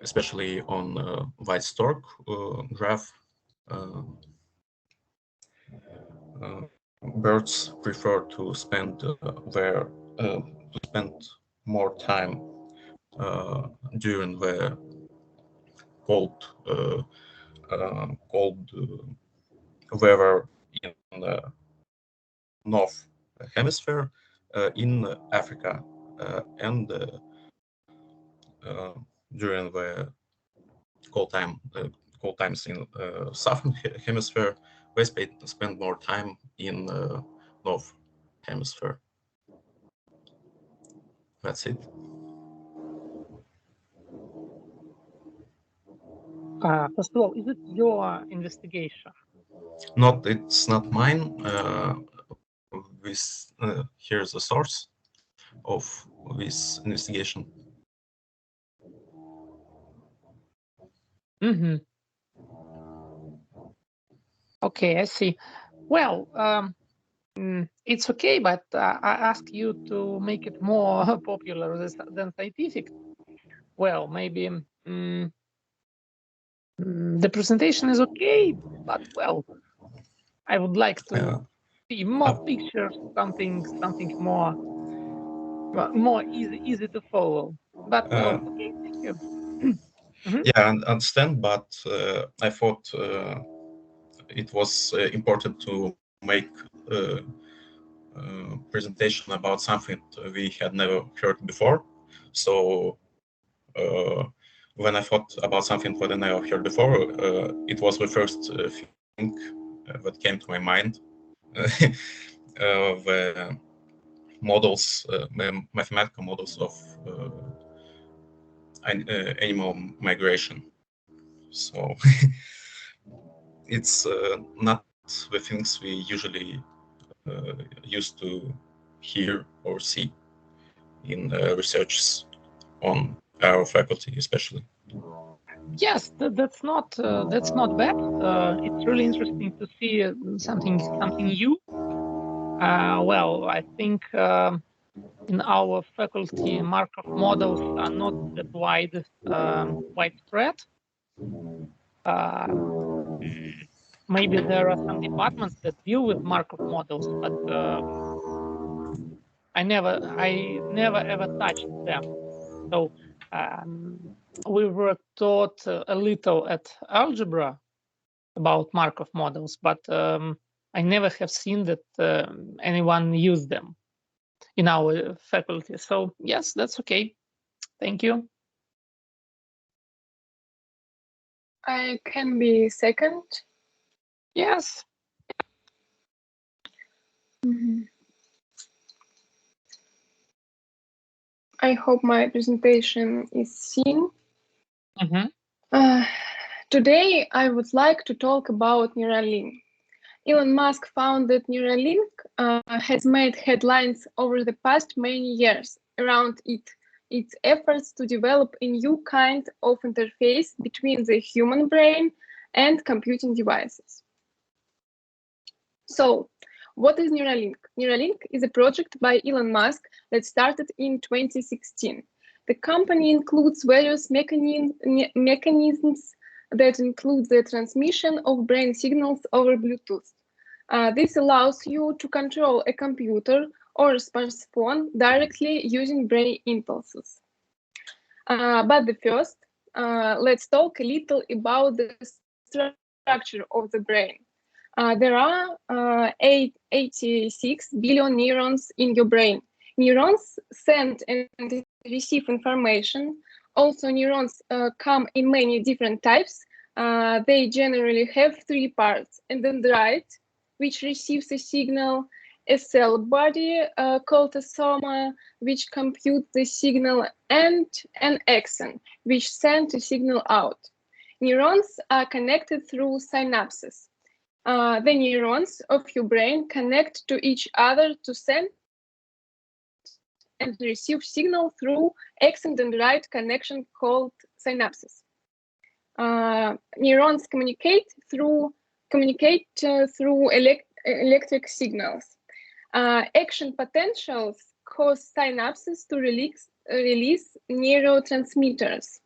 especially on white stork graph, birds prefer to spend more time during the cold weather in the north hemisphere in Africa and during the cold times in southern hemisphere, they spend more time in north hemisphere. That's it. First of all, is it your investigation? It's not mine. Here's the source of this investigation. Mm-hmm. Okay, I see. Well, it's okay, but I ask you to make it more popular than scientific. Well, maybe the presentation is okay, but well, I would like to see more pictures, something more easy to follow. But well, okay, thank you. Yeah, I understand, but I thought it was important to make presentation about something we had never heard before. So when I thought about something that I never heard before, it was the first thing that came to my mind. The models, mathematical models of animal migration. So it's not the things we usually used to hear or see in research on our faculty, especially. Yes, that's not bad. It's really interesting to see something new. Well, I think in our faculty, Markov models are not that widespread. Maybe there are some departments that deal with Markov models, but I never ever touched them. So we were taught a little at algebra about Markov models, but I never have seen that anyone use them in our faculty. So yes, that's okay. Thank you. I can be second. Yes. I hope my presentation is seen. Today, I would like to talk about Neuralink. Elon Musk found that Neuralink has made headlines over the past many years around its efforts to develop a new kind of interface between the human brain and computing devices. So, what is Neuralink? Neuralink is a project by Elon Musk that started in 2016. The company includes various mechanisms that include the transmission of brain signals over Bluetooth. This allows you to control a computer or a smartphone directly using brain impulses. But first, let's talk a little about the structure of the brain. There are 86 billion neurons in your brain. Neurons send and receive information. Also, neurons come in many different types. They generally have three parts: an dendrite, which receives a signal, a cell body called a soma, which computes the signal, and an axon, which sends a signal out. Neurons are connected through synapses. The neurons of your brain connect to each other to send and receive signal through axon dendrite connection called synapses. Neurons communicate through electric signals. Action potentials cause synapses to release neurotransmitters.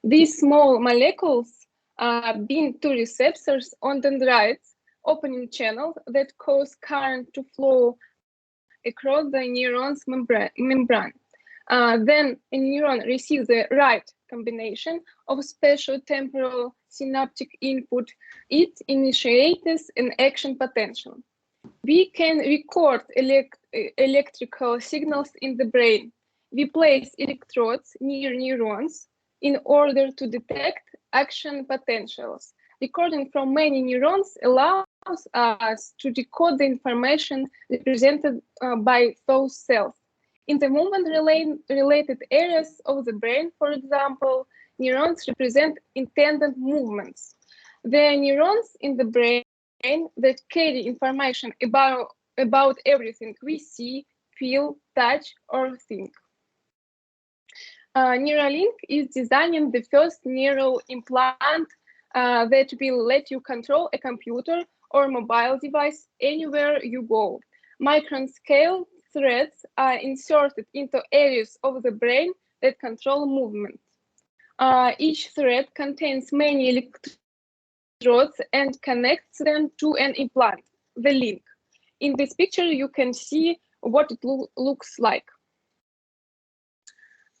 These small molecules bind to receptors on dendrites, opening channels that cause current to flow across the neuron's membrane. Then a neuron receives the right combination of spatial temporal synaptic input. It initiates an action potential. We can record electrical signals in the brain. We place electrodes near neurons in order to detect action potentials. Recording from many neurons allows us to decode the information represented by those cells. In the movement-related areas of the brain, for example, neurons represent intended movements. The neurons in the brain that carry information about everything we see, feel, touch, or think. Neuralink is designing the first neural implant that will let you control a computer or mobile device anywhere you go. Micron-scale threads are inserted into areas of the brain that control movement. Each thread contains many electrodes and connects them to an implant, the link. In this picture, you can see what it looks like.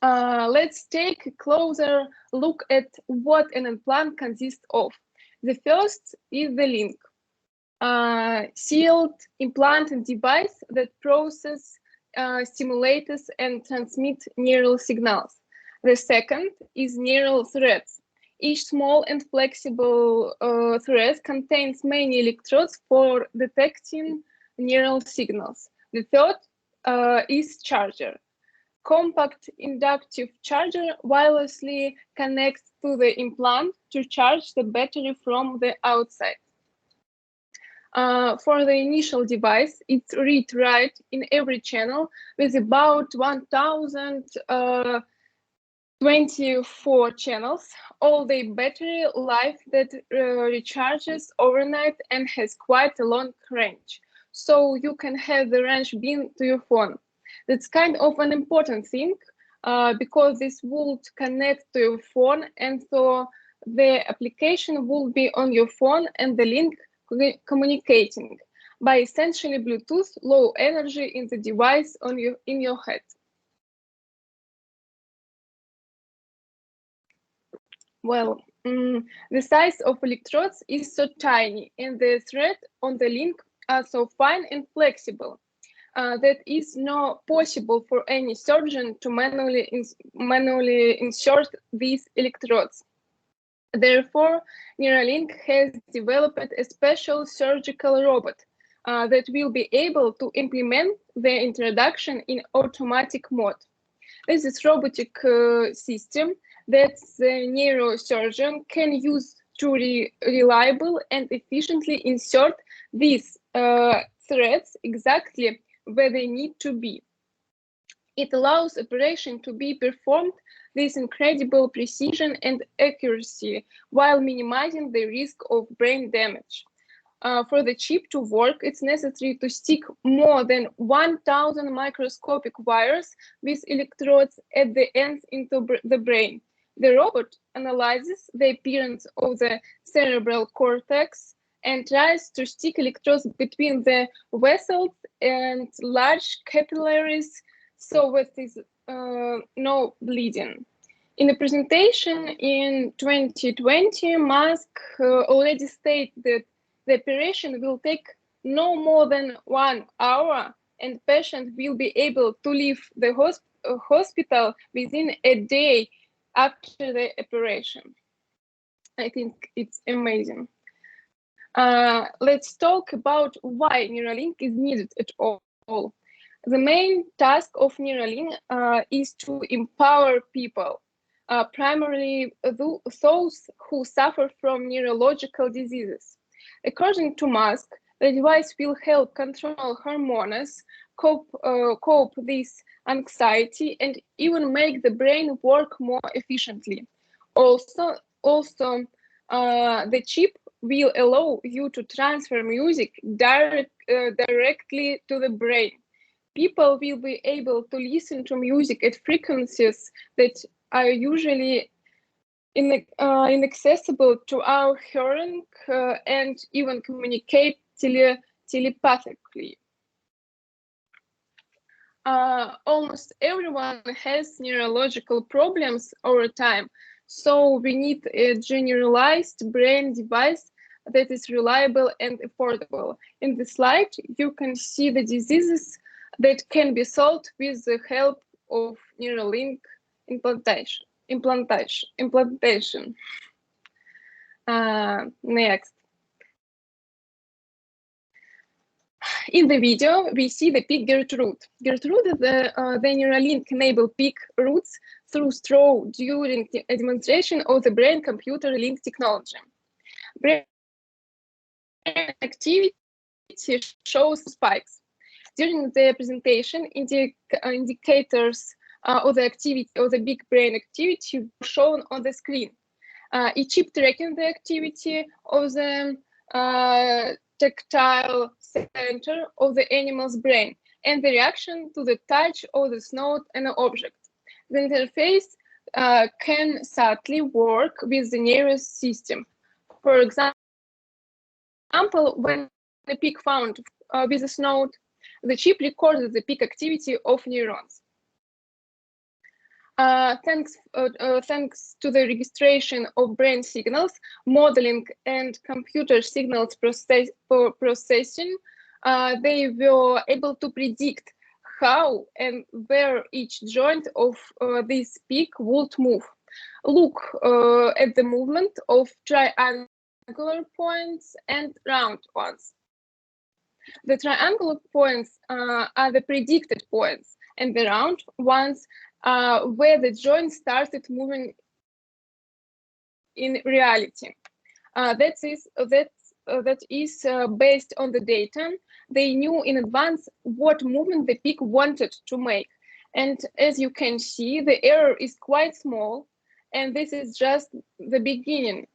Let's take a closer look at what an implant consists of. The first is the link, sealed implanted device that processes, stimulators, and transmits neural signals. The second is neural threads. Each small and flexible thread contains many electrodes for detecting neural signals. The third is charger. Compact inductive charger wirelessly connects to the implant to charge the battery from the outside. For the initial device, it's read-write in every channel with about 1,024 channels, all-day battery life that recharges overnight and has quite a long range. So you can have the range beam to your phone. That's kind of an important thing because this would connect to your phone, and so the application will be on your phone and the link communicating by essentially Bluetooth low energy in the device in your head. Well, the size of electrodes is so tiny, and the thread on the link are so fine and flexible that is not possible for any surgeon to manually insert these electrodes. Therefore, Neuralink has developed a special surgical robot that will be able to implement the introduction in automatic mode. This is robotic system that the neurosurgeon can use to reliably and efficiently insert these threads exactly where they need to be. It allows operation to be performed with incredible precision and accuracy while minimizing the risk of brain damage. For the chip to work, it's necessary to stick more than 1,000 microscopic wires with electrodes at the ends into the brain. The robot analyzes the appearance of the cerebral cortex and tries to stick electrodes between the vessels and large capillaries so that there is no bleeding. In a presentation in 2020, Musk already stated that the operation will take no more than 1 hour and patient will be able to leave the hospital within a day after the operation. I think it's amazing. Let's talk about why Neuralink is needed at all. The main task of Neuralink is to empower people, primarily those who suffer from neurological diseases. According to Musk, the device will help control hormones, cope with anxiety, and even make the brain work more efficiently. Also, the chip will allow you to transfer music directly to the brain. People will be able to listen to music at frequencies that are usually inaccessible to our hearing and even communicate telepathically. Almost everyone has neurological problems over time, so we need a generalized brain device that is reliable and affordable. In the slide, you can see the diseases that can be solved with the help of Neuralink implantation. Next. In the video, we see the pig Gertrude. Gertrude is the Neuralink-enabled pig routes through straw during a demonstration of the brain-computer link technology. Brain activity shows spikes. During the presentation, indicators of the activity of the big brain activity were shown on the screen. A chip tracking the activity of the tactile center of the animal's brain and the reaction to the touch of the snout and the object. The interface can subtly work with the nervous system. For example, when the pig found with a snout, the chip recorded the peak activity of neurons. Thanks to the registration of brain signals, modeling, and computer signals processing, they were able to predict how and where each joint of this peak would move. Look at the movement of triangular points and round ones. The triangular points are the predicted points, and the round ones where the joint started moving in reality. That is based on the data. They knew in advance what movement the pig wanted to make. And as you can see, the error is quite small, and this is just the beginning.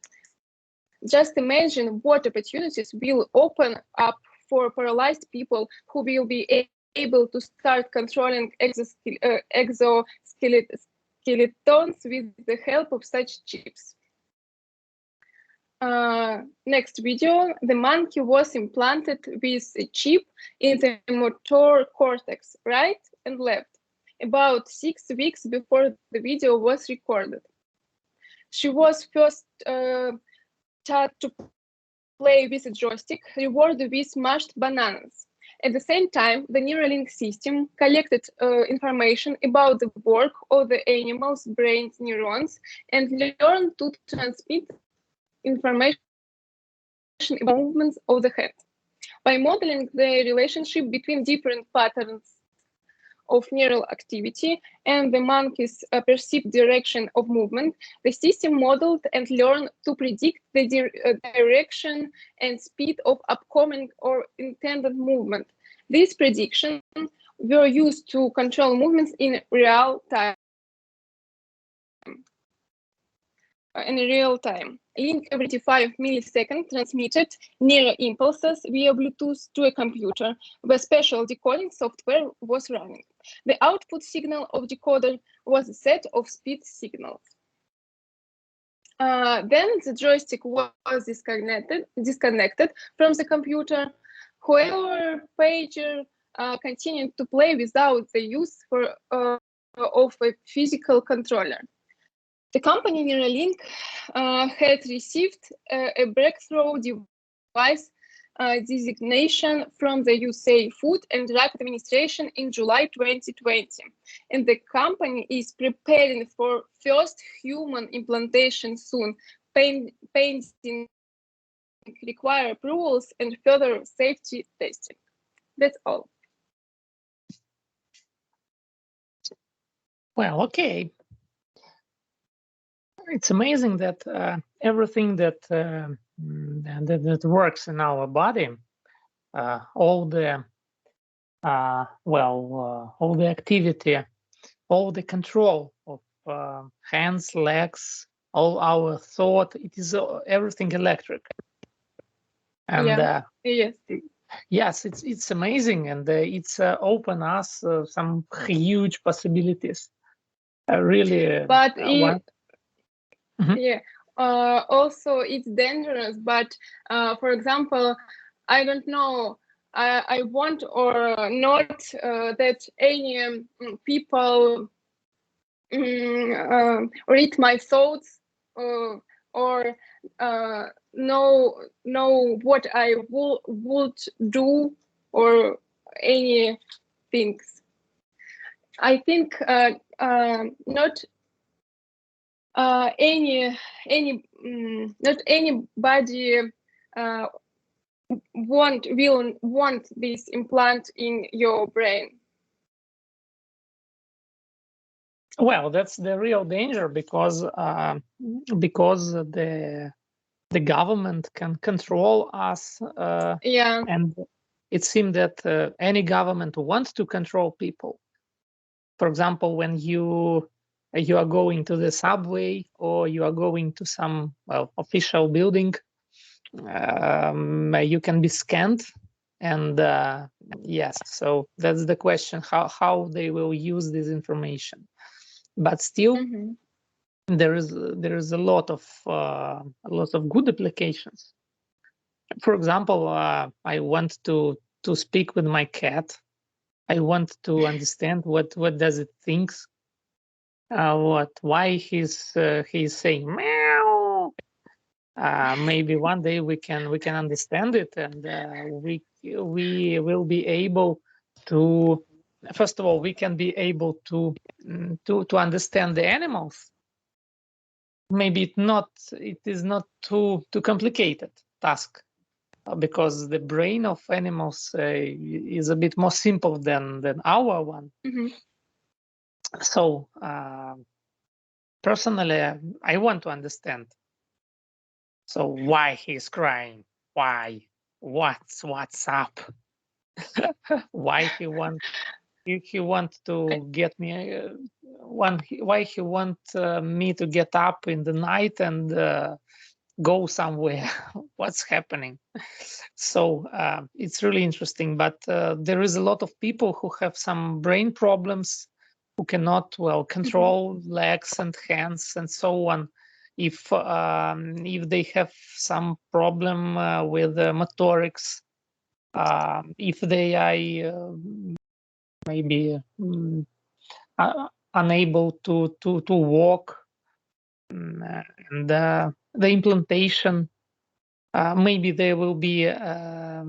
Just imagine what opportunities will open up for paralyzed people who will be able to start controlling exoskeletons with the help of such chips. Next video, the monkey was implanted with a chip in the motor cortex, right and left, about 6 weeks before the video was recorded. She was first taught to play with a joystick, rewarded with mashed bananas. At the same time, the Neuralink system collected information about the work of the animal's brain neurons and learned to transmit information about movements of the head. By modeling the relationship between different patterns of neural activity and the monkey's perceived direction of movement, the system modeled and learned to predict the direction and speed of upcoming or intended movement. These predictions were used to control movements in real time. A link every 5 milliseconds transmitted neural impulses via Bluetooth to a computer where special decoding software was running. The output signal of decoder was a set of speed signals. Then the joystick was disconnected from the computer. However, pager continued to play without the use of a physical controller. The company Neuralink had received a breakthrough device designation from the USA Food and Drug Administration in July 2020. And the company is preparing for first human implantation soon, pending require approvals and further safety testing. That's all. Well, okay. It's amazing that everything that works in our body, all the activity, all the control of hands, legs, all our thought, it is everything electric. And yes, it's amazing, and it's open us some huge possibilities. Really, but also it's dangerous. But for example, I don't know. I want or not that any people read my thoughts or know what I would do or any things. I think not anybody will want this implant in your brain? Well, that's the real danger, because the government can control us, Yeah. and it seems that any government wants to control people. For example, when you are going to the subway, or you are going to some official building, you can be scanned, and yes, so that's the question, how they will use this information. But still, there is a lot of good applications. For example, I want to speak with my cat. I want to understand what does it thinks, why he's saying meow. Maybe one day we can understand it, and we will be able to, first of all, we can be able to understand the animals. Maybe it is not too complicated task, because the brain of animals is a bit more simple than our one. So personally, I want to understand. So why he's crying? Why? What's up? Why he want to get me? Why he want me to get up in the night and go somewhere? What's happening? So it's really interesting. But there is a lot of people who have some brain problems, who cannot control legs and hands and so on. If they have some problem with motorics, if they are maybe unable to walk, and the implantation, maybe there will be a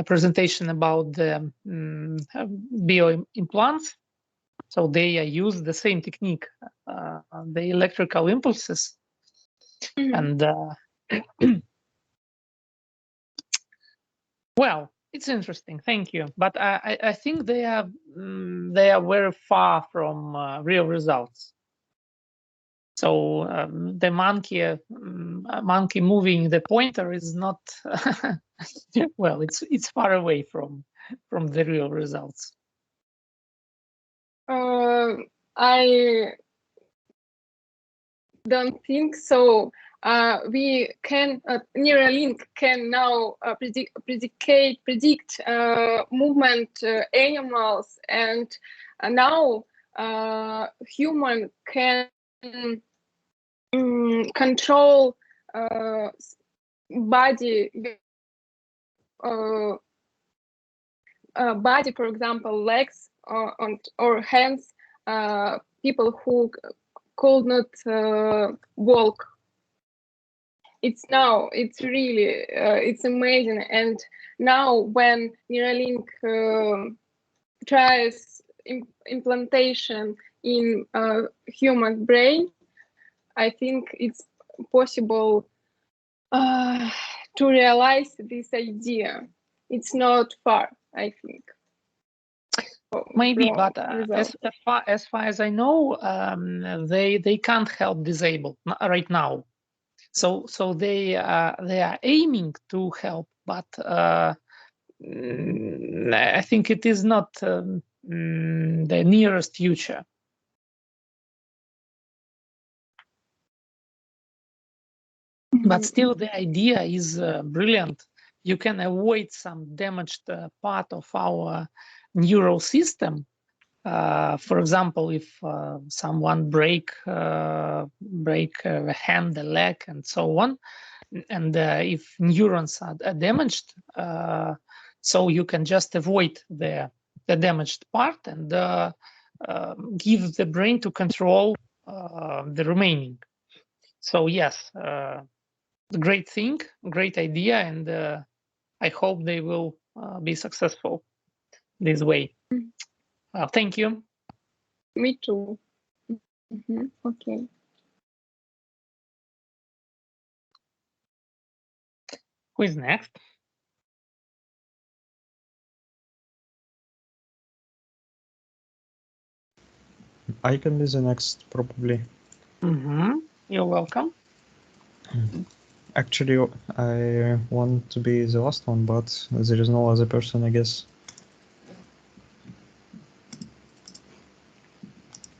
presentation about the bio implants. So they use the same technique, the electrical impulses, and well, it's interesting. Thank you, but I think they are very far from real results. So the monkey moving the pointer is not well. It's far away from the real results. I don't think so. We can Neuralink can now predict movement animals, and now human can control body. Body, for example, legs or hands. People who could not walk. It's really it's amazing. And now when Neuralink tries implantation in human brain, I think it's possible to realize this idea. It's not far, I think. Maybe, but as far as I know, they can't help disabled right now. So they are aiming to help, but I think it is not the nearest future. But still, the idea is brilliant. You can avoid some damaged part of our neural system. For example, if someone break the hand, the leg, and so on, and if neurons are damaged, so you can just avoid the damaged part and give the brain to control the remaining. So yes, great thing, great idea, and I hope they will be successful this way. Thank you. Me too. Okay. Who is next? I can be the next, probably. You're welcome. Actually, I want to be the last one, but there is no other person, I guess.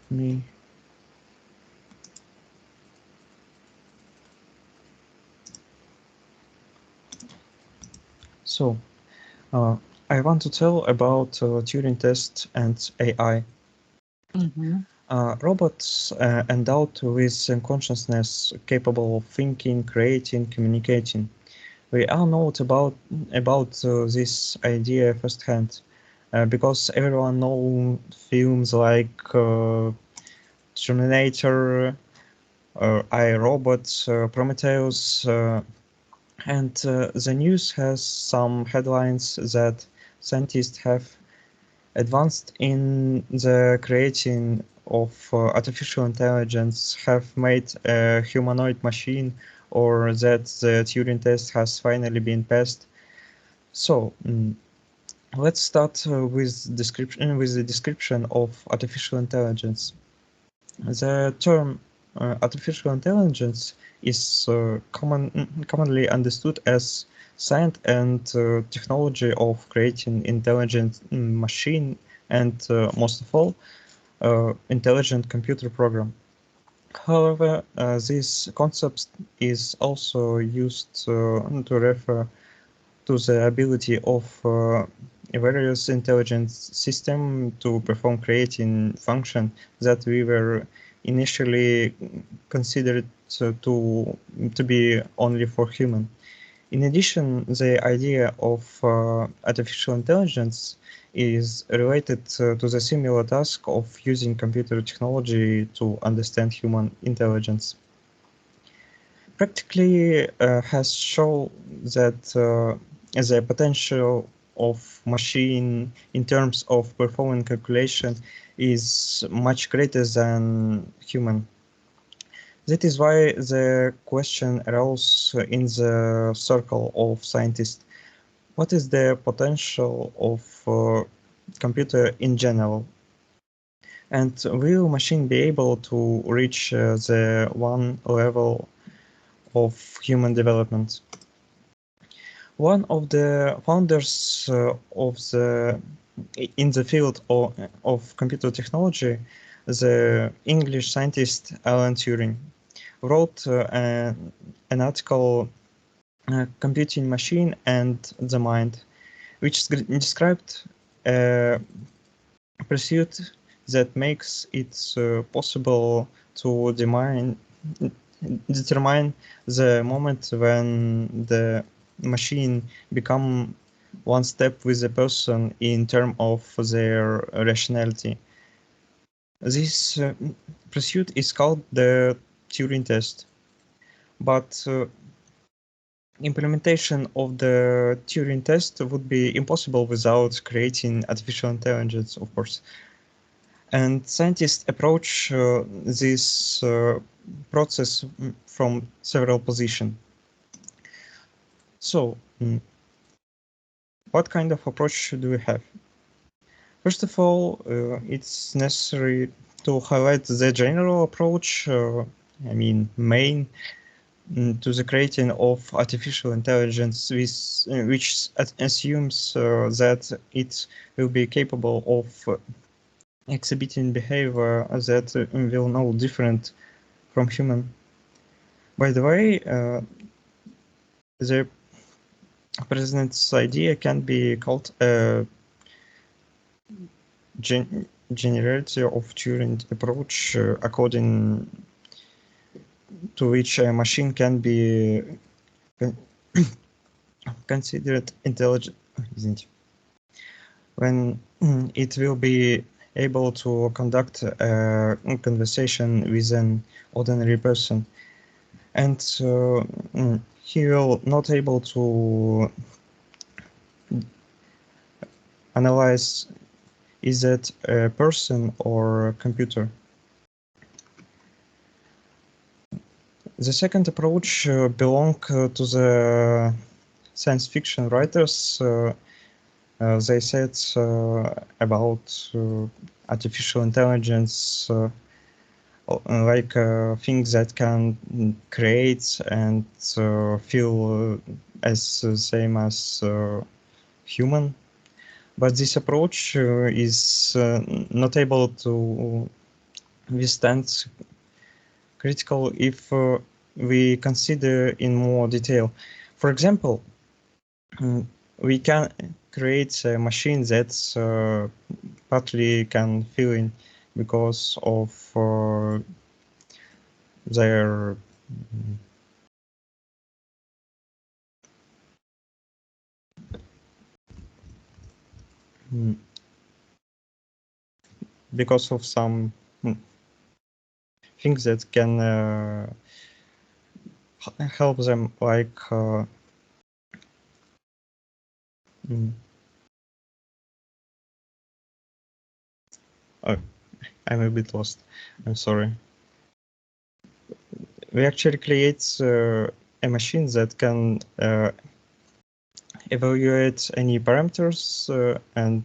Me. So, I want to tell about Turing test and AI. Robots endowed with consciousness capable of thinking, creating, communicating. We all know about this idea firsthand because everyone knows films like Terminator, iRobot, Prometheus, and the news has some headlines that scientists have advanced in the creating of artificial intelligence, have made a humanoid machine, or that the Turing test has finally been passed. So let's start with the description of artificial intelligence. The term artificial intelligence is commonly understood as science and technology of creating intelligent machine and most of all intelligent computer program. However, this concept is also used to refer to the ability of various intelligent system to perform creating function that we were initially considered to be only for human. In addition, the idea of artificial intelligence is related to the similar task of using computer technology to understand human intelligence. Practically has shown that the potential of machine in terms of performing calculation is much greater than human. That is why the question arose in the circle of scientists. What is the potential of computer in general? And will machine be able to reach the one level of human development? One of the founders in the field of computer technology, the English scientist Alan Turing, wrote an article, Computing Machine and the Mind, which described a pursuit that makes it possible to determine the moment when the machine become one step with the person in terms of their rationality. This pursuit is called the Turing test, but implementation of the Turing test would be impossible without creating artificial intelligence, of course. And scientists approach this process from several positions. So, what kind of approach do we have? First of all, it's necessary to highlight the general approach, main to the creating of artificial intelligence, which assumes that it will be capable of exhibiting behavior that will know different from human. By the way, the president's idea can be called a generality of Turing approach, according to which a machine can be considered intelligent when it will be able to conduct a conversation with an ordinary person, and he will not able to analyze is that a person or a computer. The second approach belongs to the science fiction writers. They said about artificial intelligence, like things that can create and feel as same as human. But this approach is not able to withstand critical if we consider in more detail. For example, we can create a machine that partly can fill in because of their because of some things that can help them, like oh, I'm a bit lost. I'm sorry. We actually create a machine that can evaluate any parameters and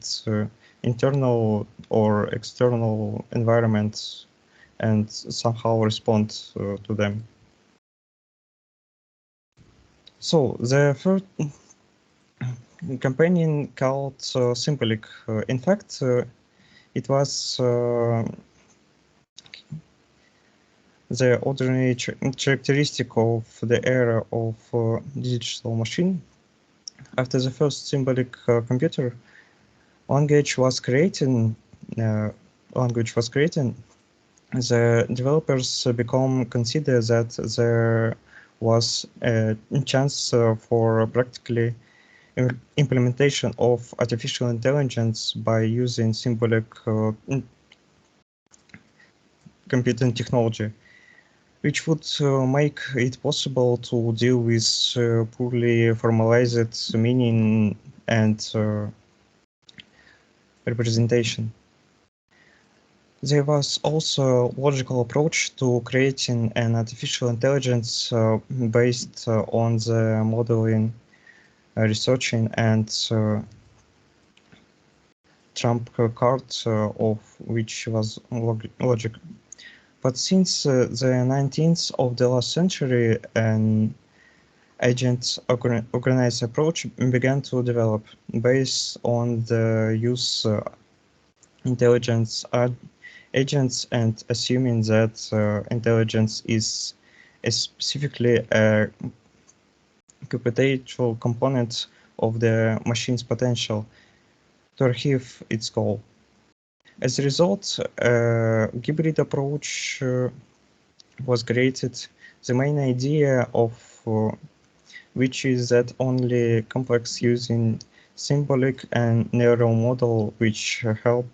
internal or external environments and somehow respond to them. So the first companion called Symbolic. In fact, it was the ordinary characteristic of the era of digital machine. After the first symbolic computer, language was created. The developers consider that there was a chance for practically implementation of artificial intelligence by using symbolic computing technology, which would make it possible to deal with poorly formalized meaning and representation. There was also a logical approach to creating an artificial intelligence based on the modeling, researching, and trump card of which was logic. But since the 19th of the last century, an agent-organized approach began to develop based on the use intelligence agents and assuming that intelligence is specifically a computational component of the machine's potential to achieve its goal. As a result, a hybrid approach was created, the main idea of which is that only complex using symbolic and neural model which help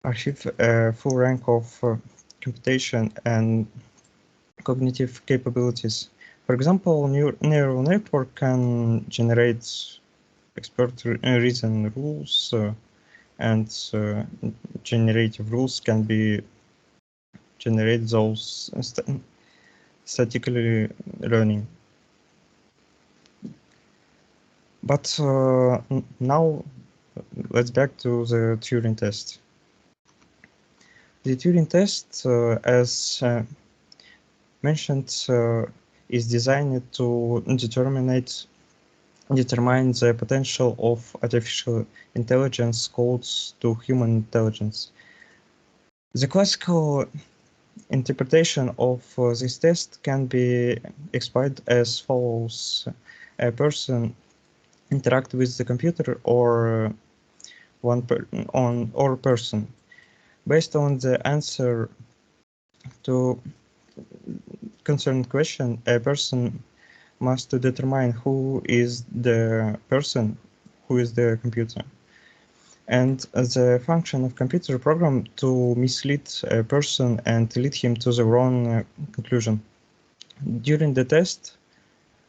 achieve a full rank of computation and cognitive capabilities. For example, neural network can generate expert reason rules and generative rules can be generate those statically learning. But now let's back to the Turing test. The Turing test, as mentioned, is designed to determine the potential of artificial intelligence close to human intelligence. The classical interpretation of this test can be explained as follows. A person interact with the computer or person. Based on the answer to concerned question, a person must determine who is the person, who is the computer. And the function of computer program to mislead a person and lead him to the wrong conclusion. During the test,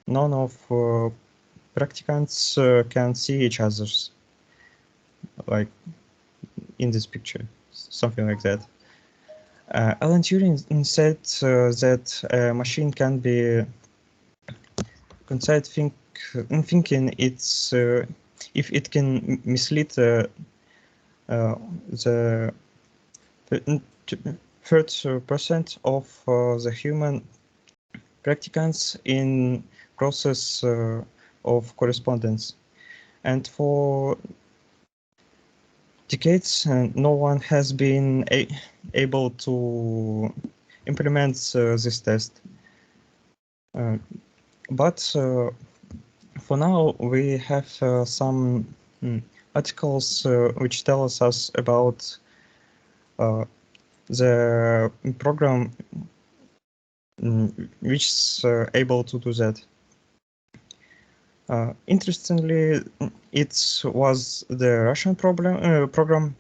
none of practicants can see each other's, like in this picture, something like that. Alan Turing said that a machine can be considered thinking it's if it can mislead the 30% of the human practicants in process of correspondence. And for decades, no one has been able to implement this test. But for now, we have some articles which tell us about the program which is able to do that. Interestingly, it was the Russian program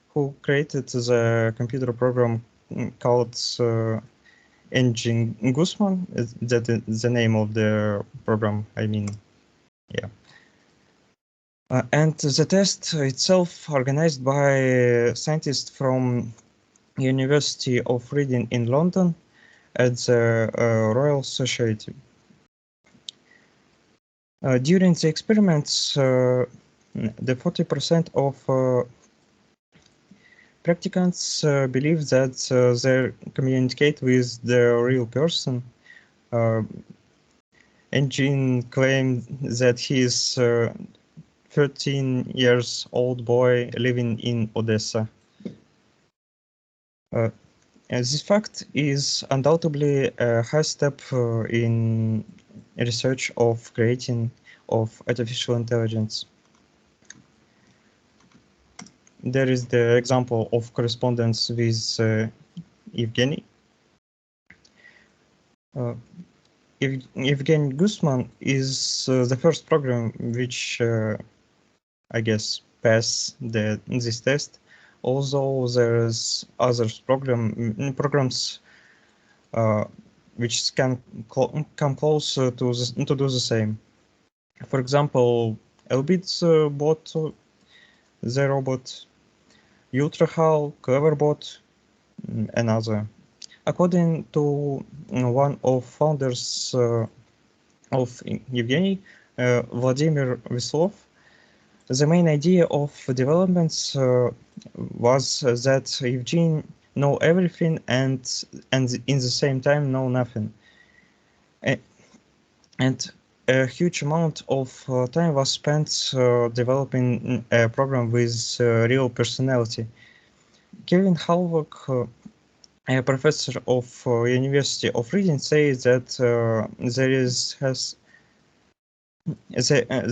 who created the computer program called Engine Guzman. That is the name of the program, I mean, yeah. And the test itself, organized by scientists from University of Reading in London at the Royal Society. During the experiments, the 40% of practicants believe that they communicate with the real person. Engine claimed that he is 13 years old boy living in Odessa. This fact is undoubtedly a high step in research of creating of artificial intelligence. There is the example of correspondence with Evgeny. Evgeny Guzman is the first program which I guess pass this test, although there's other programs which can come close to do the same. For example, Elbit's bot, the robot, UltraHal, Cleverbot, and other. According to one of founders of Evgeny, Vladimir Veslov, the main idea of developments was that Evgeny know everything and in the same time know nothing. And a huge amount of time was spent developing a program with real personality. Kevin Halvok, a professor of University of Reading, says that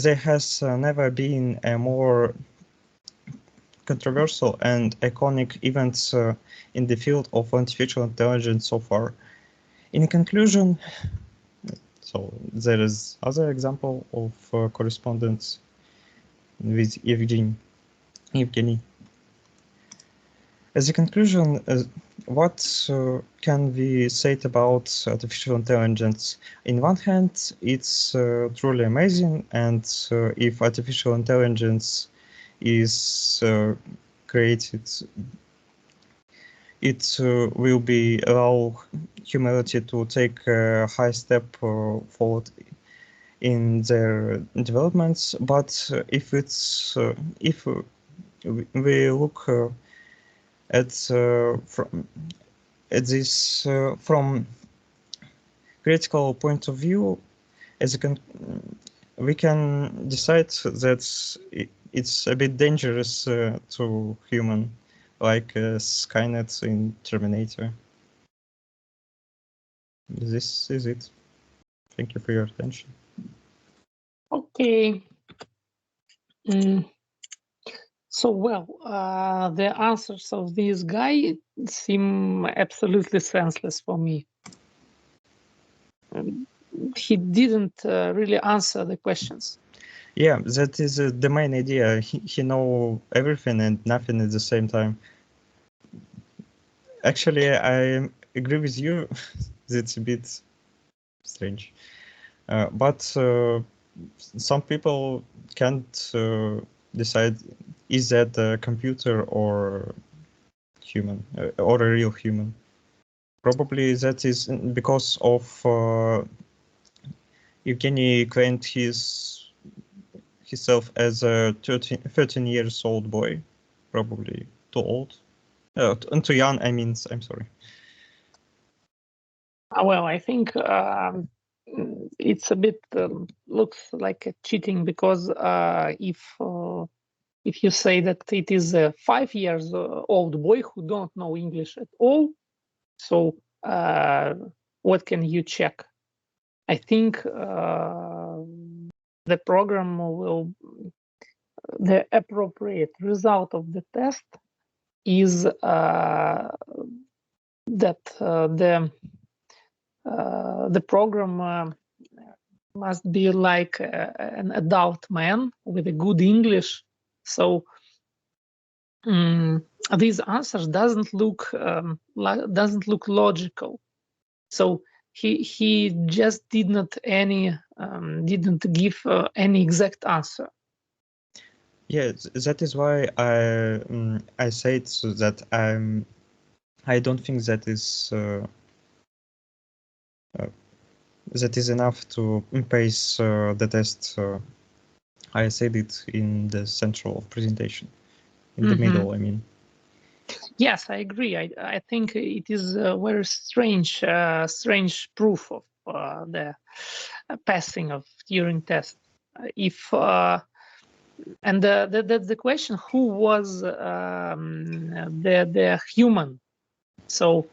there has never been a more controversial and iconic event in the field of artificial intelligence so far. In conclusion, so there is other example of correspondence with Evgeny. As a conclusion, what can we say about artificial intelligence? In one hand, it's truly amazing, and if artificial intelligence is created, it will be allow humanity to take a high step forward in their developments. But if it's if we look at this from critical point of view, we can decide that it's a bit dangerous to human, like Skynet in Terminator. This is it. Thank you for your attention. Okay. So, well, the answers of this guy seem absolutely senseless for me. He didn't really answer the questions. Yeah, that is the main idea. He know everything and nothing at the same time. Actually, I agree with you. That's a bit strange. But some people can't decide is that a computer or human or a real human. Probably that is because of Evgeny claimed his himself as a 13 years old boy, probably too old, too young. I mean, I'm sorry. Well, I think it's a bit looks like a cheating, because if you say that it is a 5 years old boy who don't know English at all, so what can you check? I think the program will, the appropriate result of the test is that the program must be like an adult man with a good English. So these answers doesn't look logical. So he just didn't give any exact answer. Yeah, that is why I said so that I don't think that is enough to pass the test. I said it in the central presentation, in the middle, I mean. Yes, I agree. I think it is a very strange proof of the passing of Turing test. If and that's the question: who was the human? So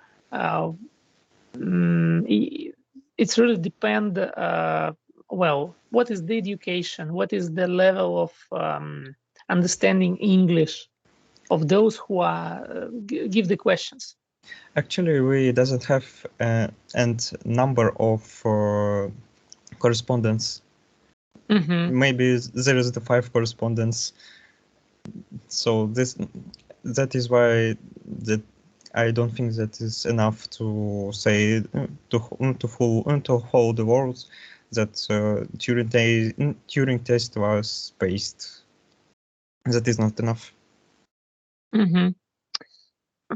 it's really depend. Well, what is the education? What is the level of understanding English of those who are give the questions? Actually, we doesn't have a number of correspondence. Maybe there is the 5 correspondence. So that is why that I don't think that is enough to say to hold the world that Turing test was based. That is not enough.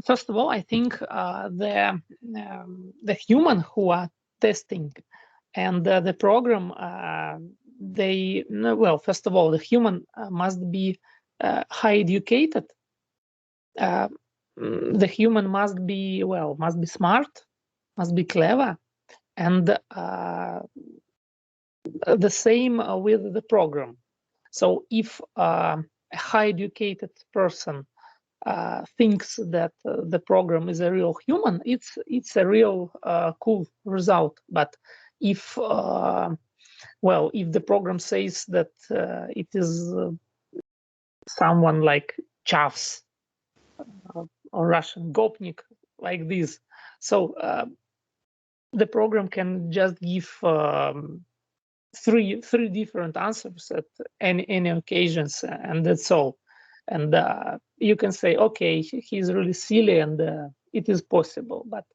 First of all, I think the human who are testing and the program, well, first of all, the human must be high educated. The human must be smart, must be clever, and the same with the program. So if a high educated person thinks that the program is a real human, it's a real cool result. But if if the program says that it is someone like Chavs or Russian Gopnik, like this, so the program can just give three different answers at any occasions, and that's all. And you can say, okay, he's really silly, and it is possible. But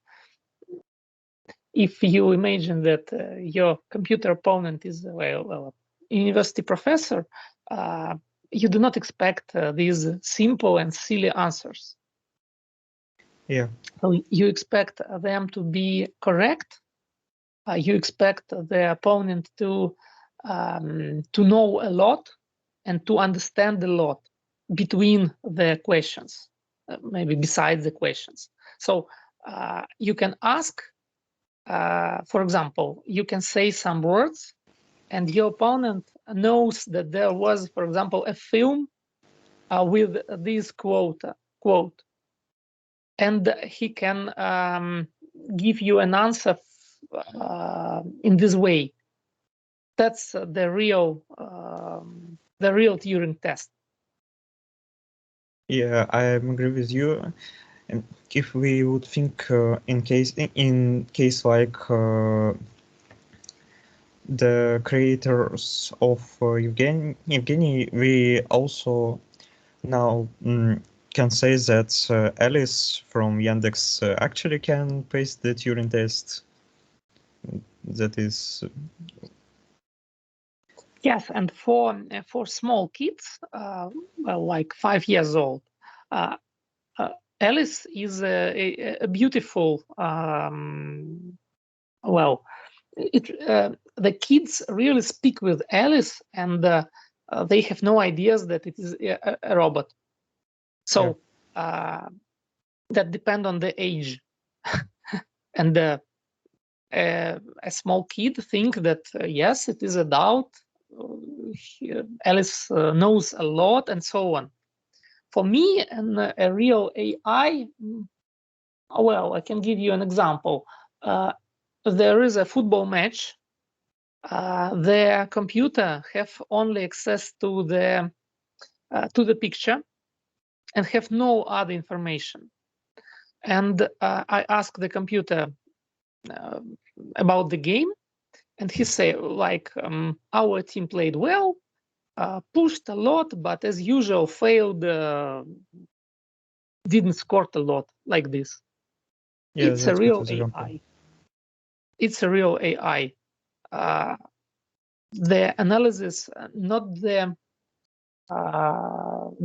if you imagine that your computer opponent is a university professor, you do not expect these simple and silly answers. Yeah. So you expect them to be correct. You expect the opponent to know a lot and to understand a lot between the questions, maybe besides the questions. So you can ask, for example, you can say some words, and your opponent knows that there was, for example, a film with this quote, and he can give you an answer in this way. That's the real Turing test. Yeah, I agree with you. And if we would think in case like the creators of Evgeny, we also now can say that Alice from Yandex actually can pass the Turing test. That is. Yes, and for small kids, like 5 years old, Alice is a beautiful. The kids really speak with Alice, and they have no ideas that it is a robot. So that depend on the age. And a small kid think that yes, it is adult. Alice knows a lot and so on. For me, and a real AI, well, I can give you an example. There is a football match. The computer have only access to the picture and have no other information. And I ask the computer about the game, and he say like, our team played well, pushed a lot, but as usual failed, didn't score a lot, like this. Yeah, It's a that's real good example. AI. It's a real AI. The analysis, not the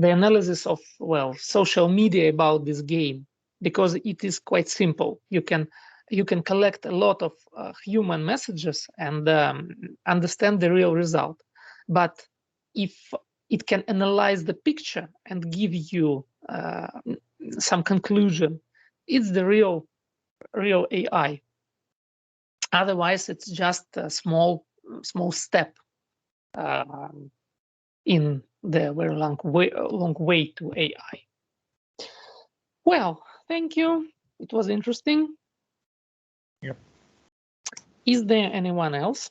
analysis of, well, social media about this game, because it is quite simple. You can collect a lot of human messages and understand the real result. But if it can analyze the picture and give you some conclusion, it's the real AI. Otherwise, it's just a small step in the very long way to AI. Well, thank you. It was interesting. Yep. Is there anyone else?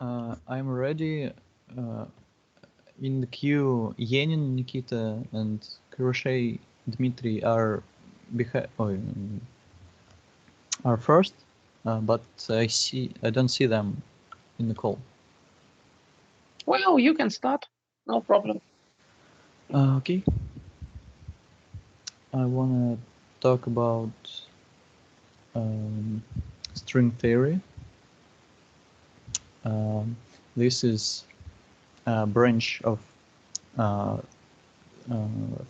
I'm ready. In the queue, Yenin, Nikita, and Crochet Dmitry are first, but I don't see them in the call. Well, you can start. No problem. Okay. I wanna talk about string theory. This is a branch of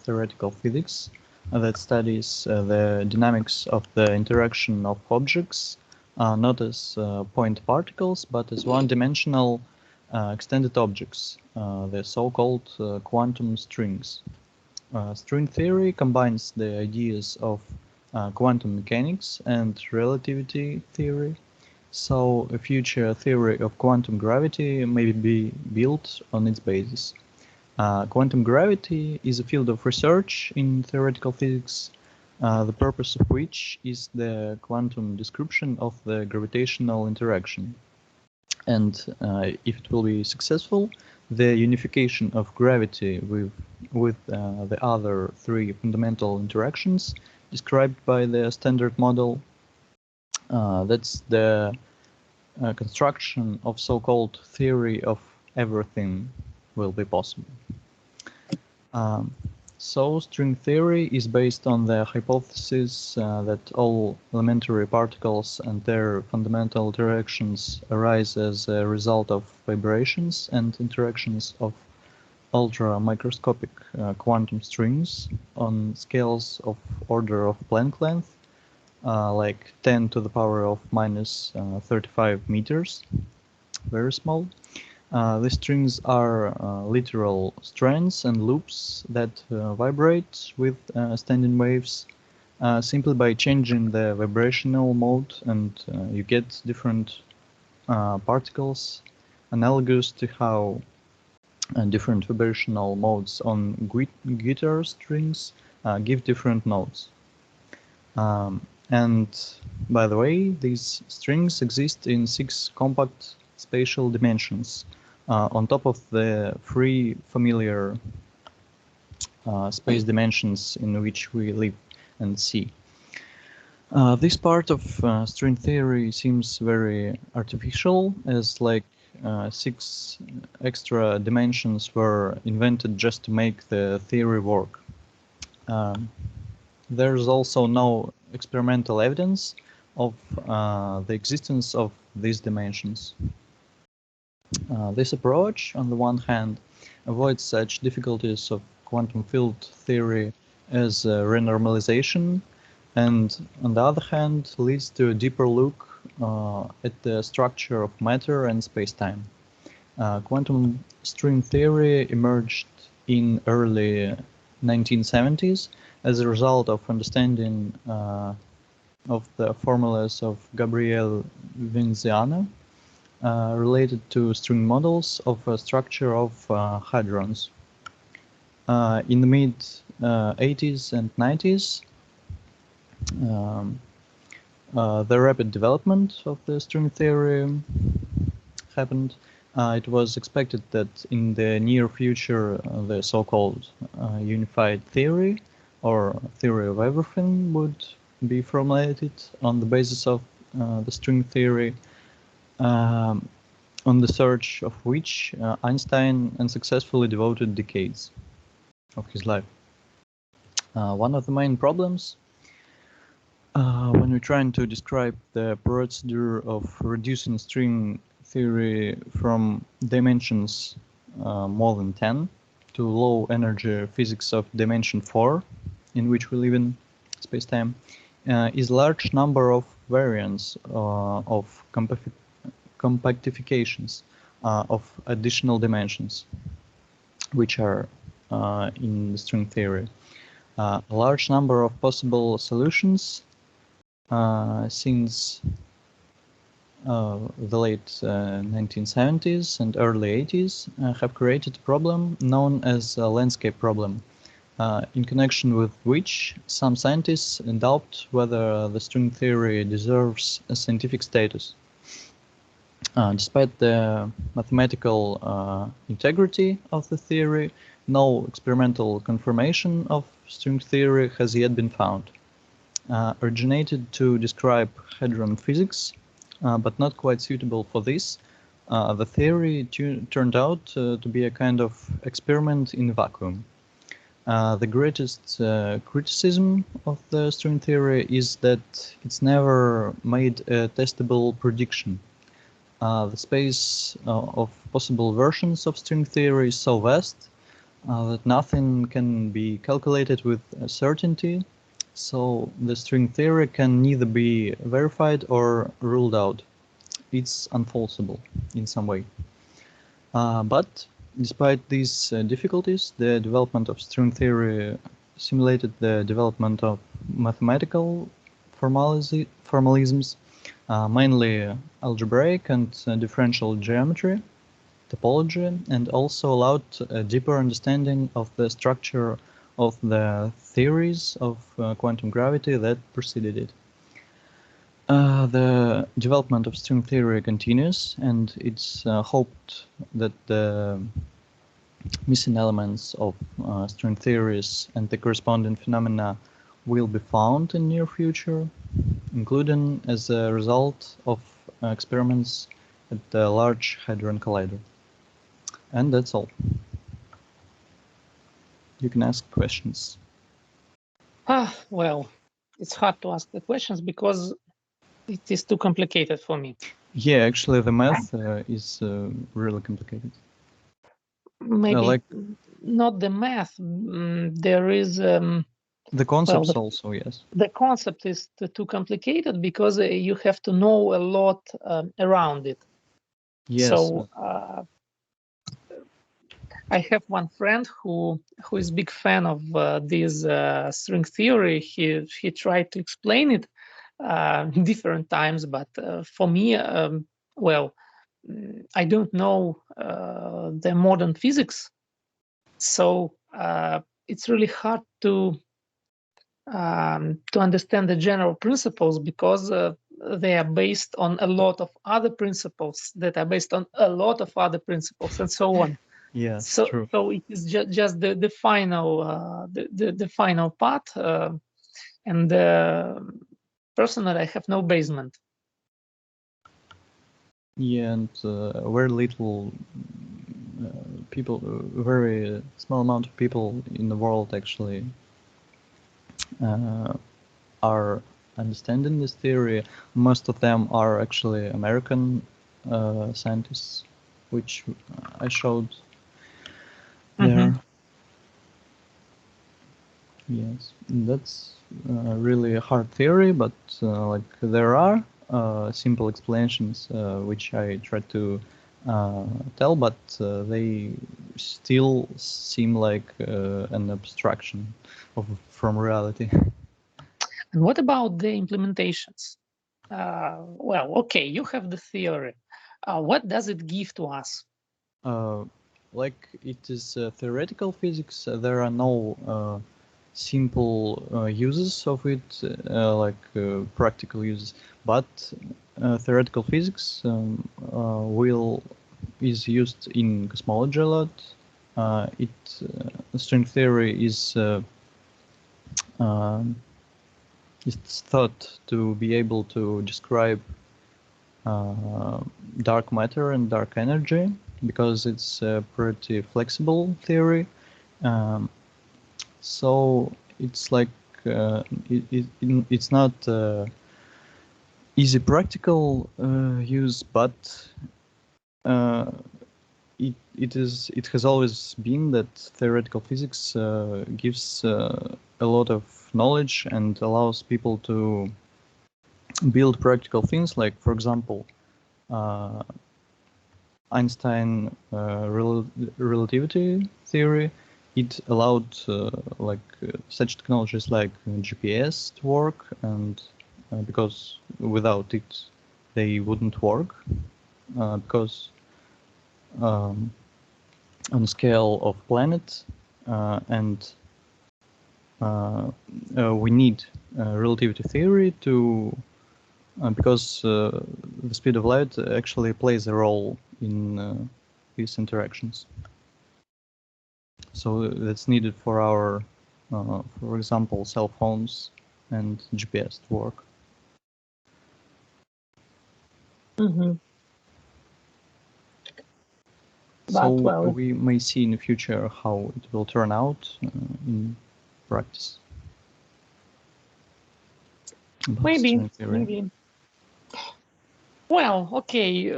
theoretical physics that studies the dynamics of the interaction of objects, not as point particles, but as one-dimensional extended objects, the so-called quantum strings. String theory combines the ideas of quantum mechanics and relativity theory, so a future theory of quantum gravity may be built on its basis. Quantum gravity is a field of research in theoretical physics, the purpose of which is the quantum description of the gravitational interaction. And if it will be successful, the unification of gravity with the other three fundamental interactions described by the standard model, that's the construction of so-called theory of everything will be possible. So string theory is based on the hypothesis that all elementary particles and their fundamental interactions arise as a result of vibrations and interactions of ultra-microscopic quantum strings on scales of order of Planck length, like 10 to the power of minus 35 meters, very small. The strings are literal strands and loops that vibrate with standing waves simply by changing the vibrational mode, and you get different particles, analogous to how different vibrational modes on guitar strings give different notes. And by the way, these strings exist in 6 compact spatial dimensions on top of the 3 familiar space dimensions in which we live and see. This part of string theory seems very artificial, as like 6 extra dimensions were invented just to make the theory work. There's also no experimental evidence of the existence of these dimensions. This approach, on the one hand, avoids such difficulties of quantum field theory as renormalization, and on the other hand, leads to a deeper look at the structure of matter and space-time. Quantum string theory emerged in early 1970s as a result of understanding of the formulas of Gabriele Vinciano related to string models of a structure of hadrons. In the mid 80s and 90s, the rapid development of the string theory happened. It was expected that in the near future, the so-called unified theory or theory of everything would be formulated on the basis of the string theory, on the search of which Einstein unsuccessfully devoted decades of his life. One of the main problems when we're trying to describe the procedure of reducing string theory from dimensions more than 10 to low energy physics of dimension 4, in which we live in space-time, is a large number of variants of compactifications of additional dimensions, which are in the string theory. A large number of possible solutions since the late 1970s and early 80s have created a problem known as a landscape problem, in connection with which some scientists doubt whether the string theory deserves a scientific status. Despite the mathematical integrity of the theory, no experimental confirmation of string theory has yet been found. Originated to describe hadron physics, but not quite suitable for this, the theory turned out to be a kind of experiment in a vacuum. The greatest criticism of the string theory is that it's never made a testable prediction. The space of possible versions of string theory is so vast that nothing can be calculated with certainty, so the string theory can neither be verified or ruled out. It's unfalsible in some way. But despite these difficulties, the development of string theory simulated the development of mathematical formalisms, mainly algebraic and differential geometry, topology, and also allowed a deeper understanding of the structure of the theories of quantum gravity that preceded it. The development of string theory continues, and it's hoped that the missing elements of string theories and the corresponding phenomena will be found in near future, including as a result of experiments at the Large Hadron Collider. And that's all. You can ask questions. Well, it's hard to ask the questions because it is too complicated for me. Yeah, actually, the math is really complicated. Maybe not the math. There is the concepts also, yes. The concept is too complicated because you have to know a lot around it. Yes. So I have one friend who is a big fan of this string theory. He tried to explain it different times, but for me, well, I don't know the modern physics, so it's really hard to understand the general principles because they are based on a lot of other principles that are based on a lot of other principles and so on. Yes, so, true. So it is just the final the final part, and personally, I have no basement. Yeah, and very little people, very small amount of people in the world actually are understanding this theory. Most of them are actually American scientists, which I showed there. Yes, that's really a hard theory, but like there are simple explanations which I try to tell, but they still seem like an abstraction from reality. And what about the implementations? Well, okay, you have the theory. What does it give to us? Like it is theoretical physics. There are no simple uses of it, practical uses. But theoretical physics is used in cosmology a lot. String theory is it's thought to be able to describe dark matter and dark energy because it's a pretty flexible theory. So it's like it's not easy practical use, but it has always been that theoretical physics gives a lot of knowledge and allows people to build practical things, like for example Einstein relativity theory. It allowed such technologies like GPS to work, and because without it they wouldn't work, because on the scale of planet and we need relativity theory to because the speed of light actually plays a role in these interactions. So that's needed for our, for example, cell phones and GPS to work. Mm-hmm. So well, we may see in the future how it will turn out in practice. Maybe. Well, okay.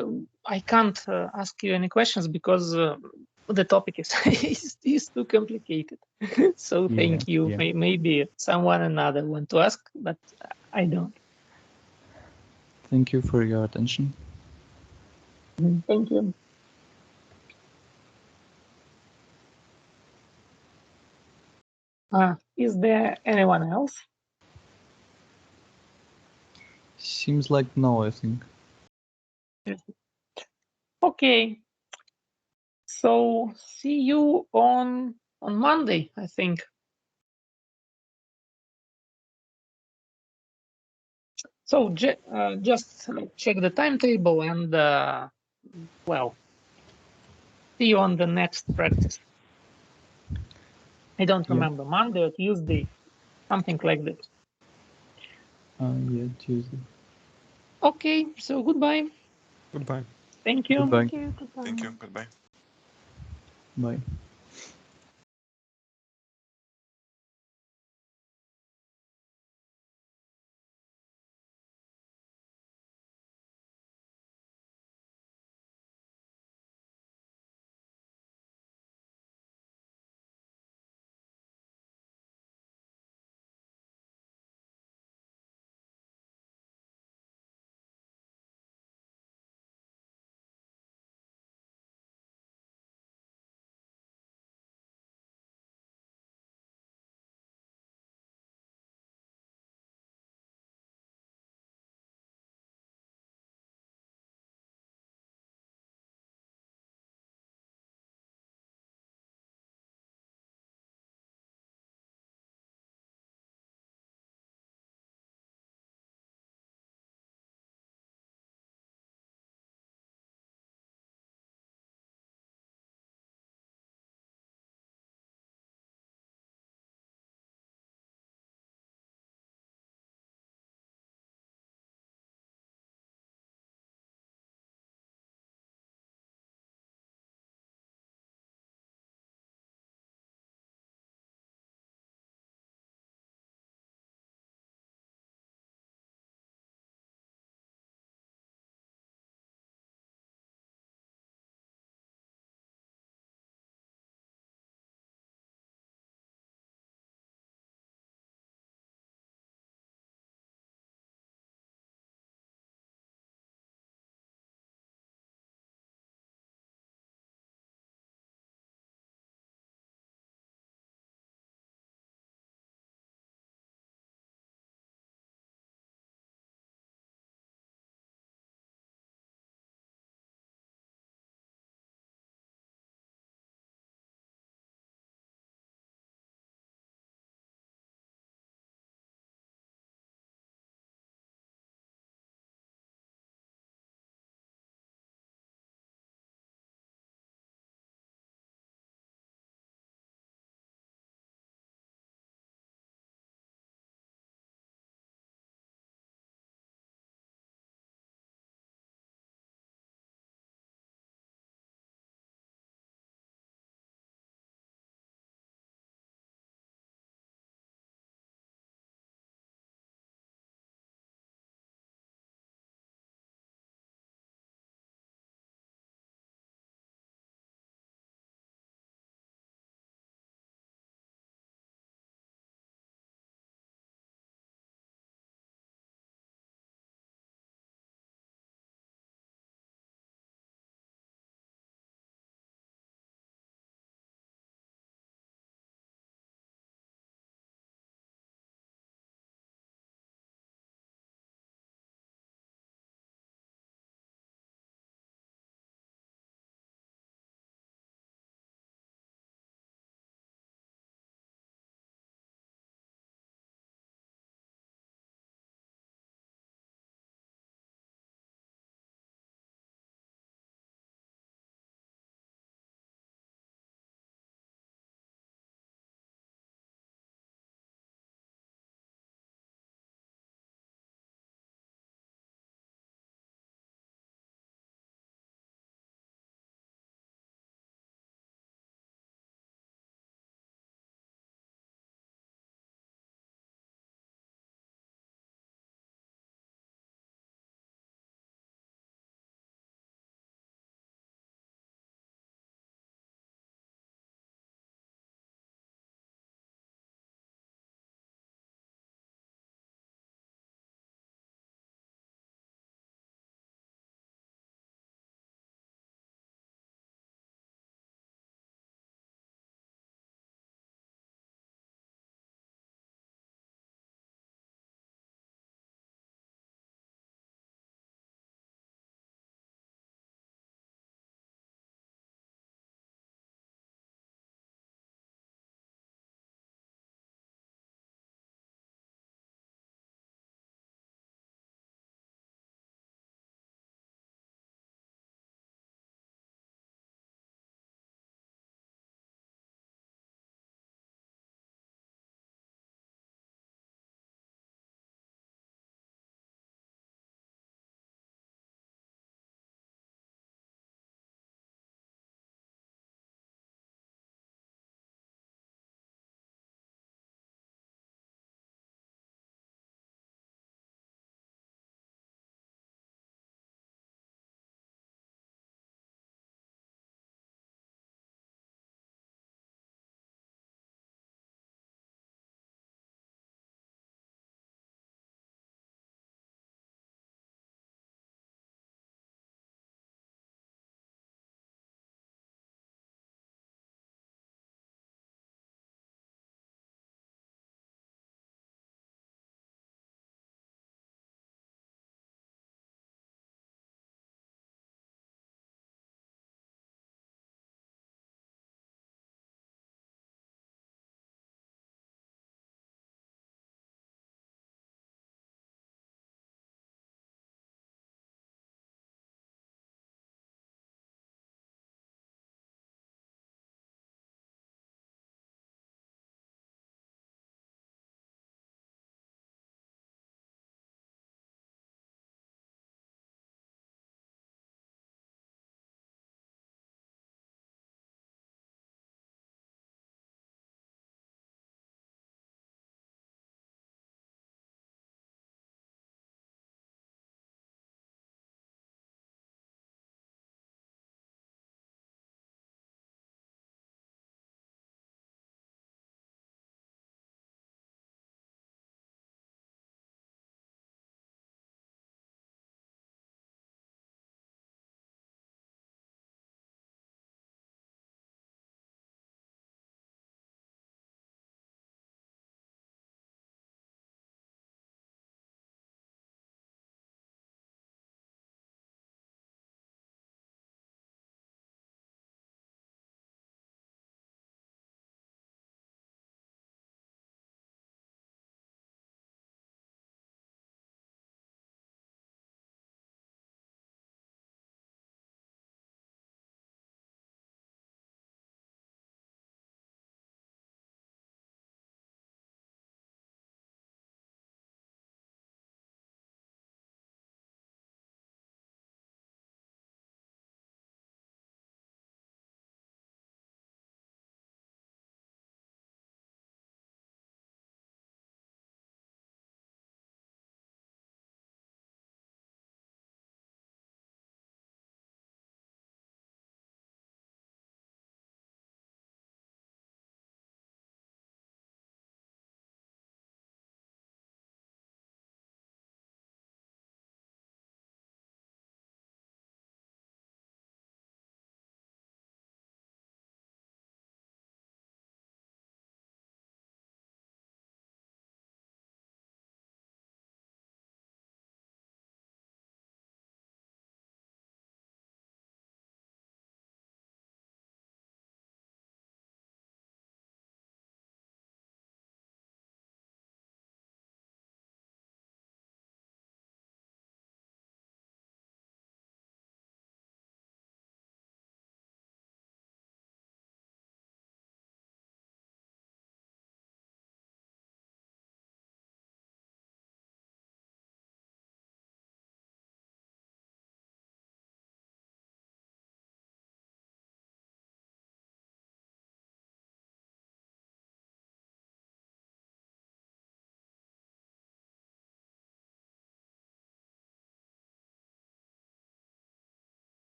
I can't ask you any questions because the topic is too complicated. So thank you. Yeah. Maybe someone another want to ask, but I don't. Thank you for your attention. Thank you. Is there anyone else? Seems like no, I think. Okay. So see you on Monday, I think. So just check the timetable and well, see you on the next practice. I don't remember, Monday or Tuesday, something like this. Yeah, Tuesday. Okay, so goodbye. Goodbye. Thank you. Goodbye. Thank you. Goodbye. Thank you. Goodbye. Bye.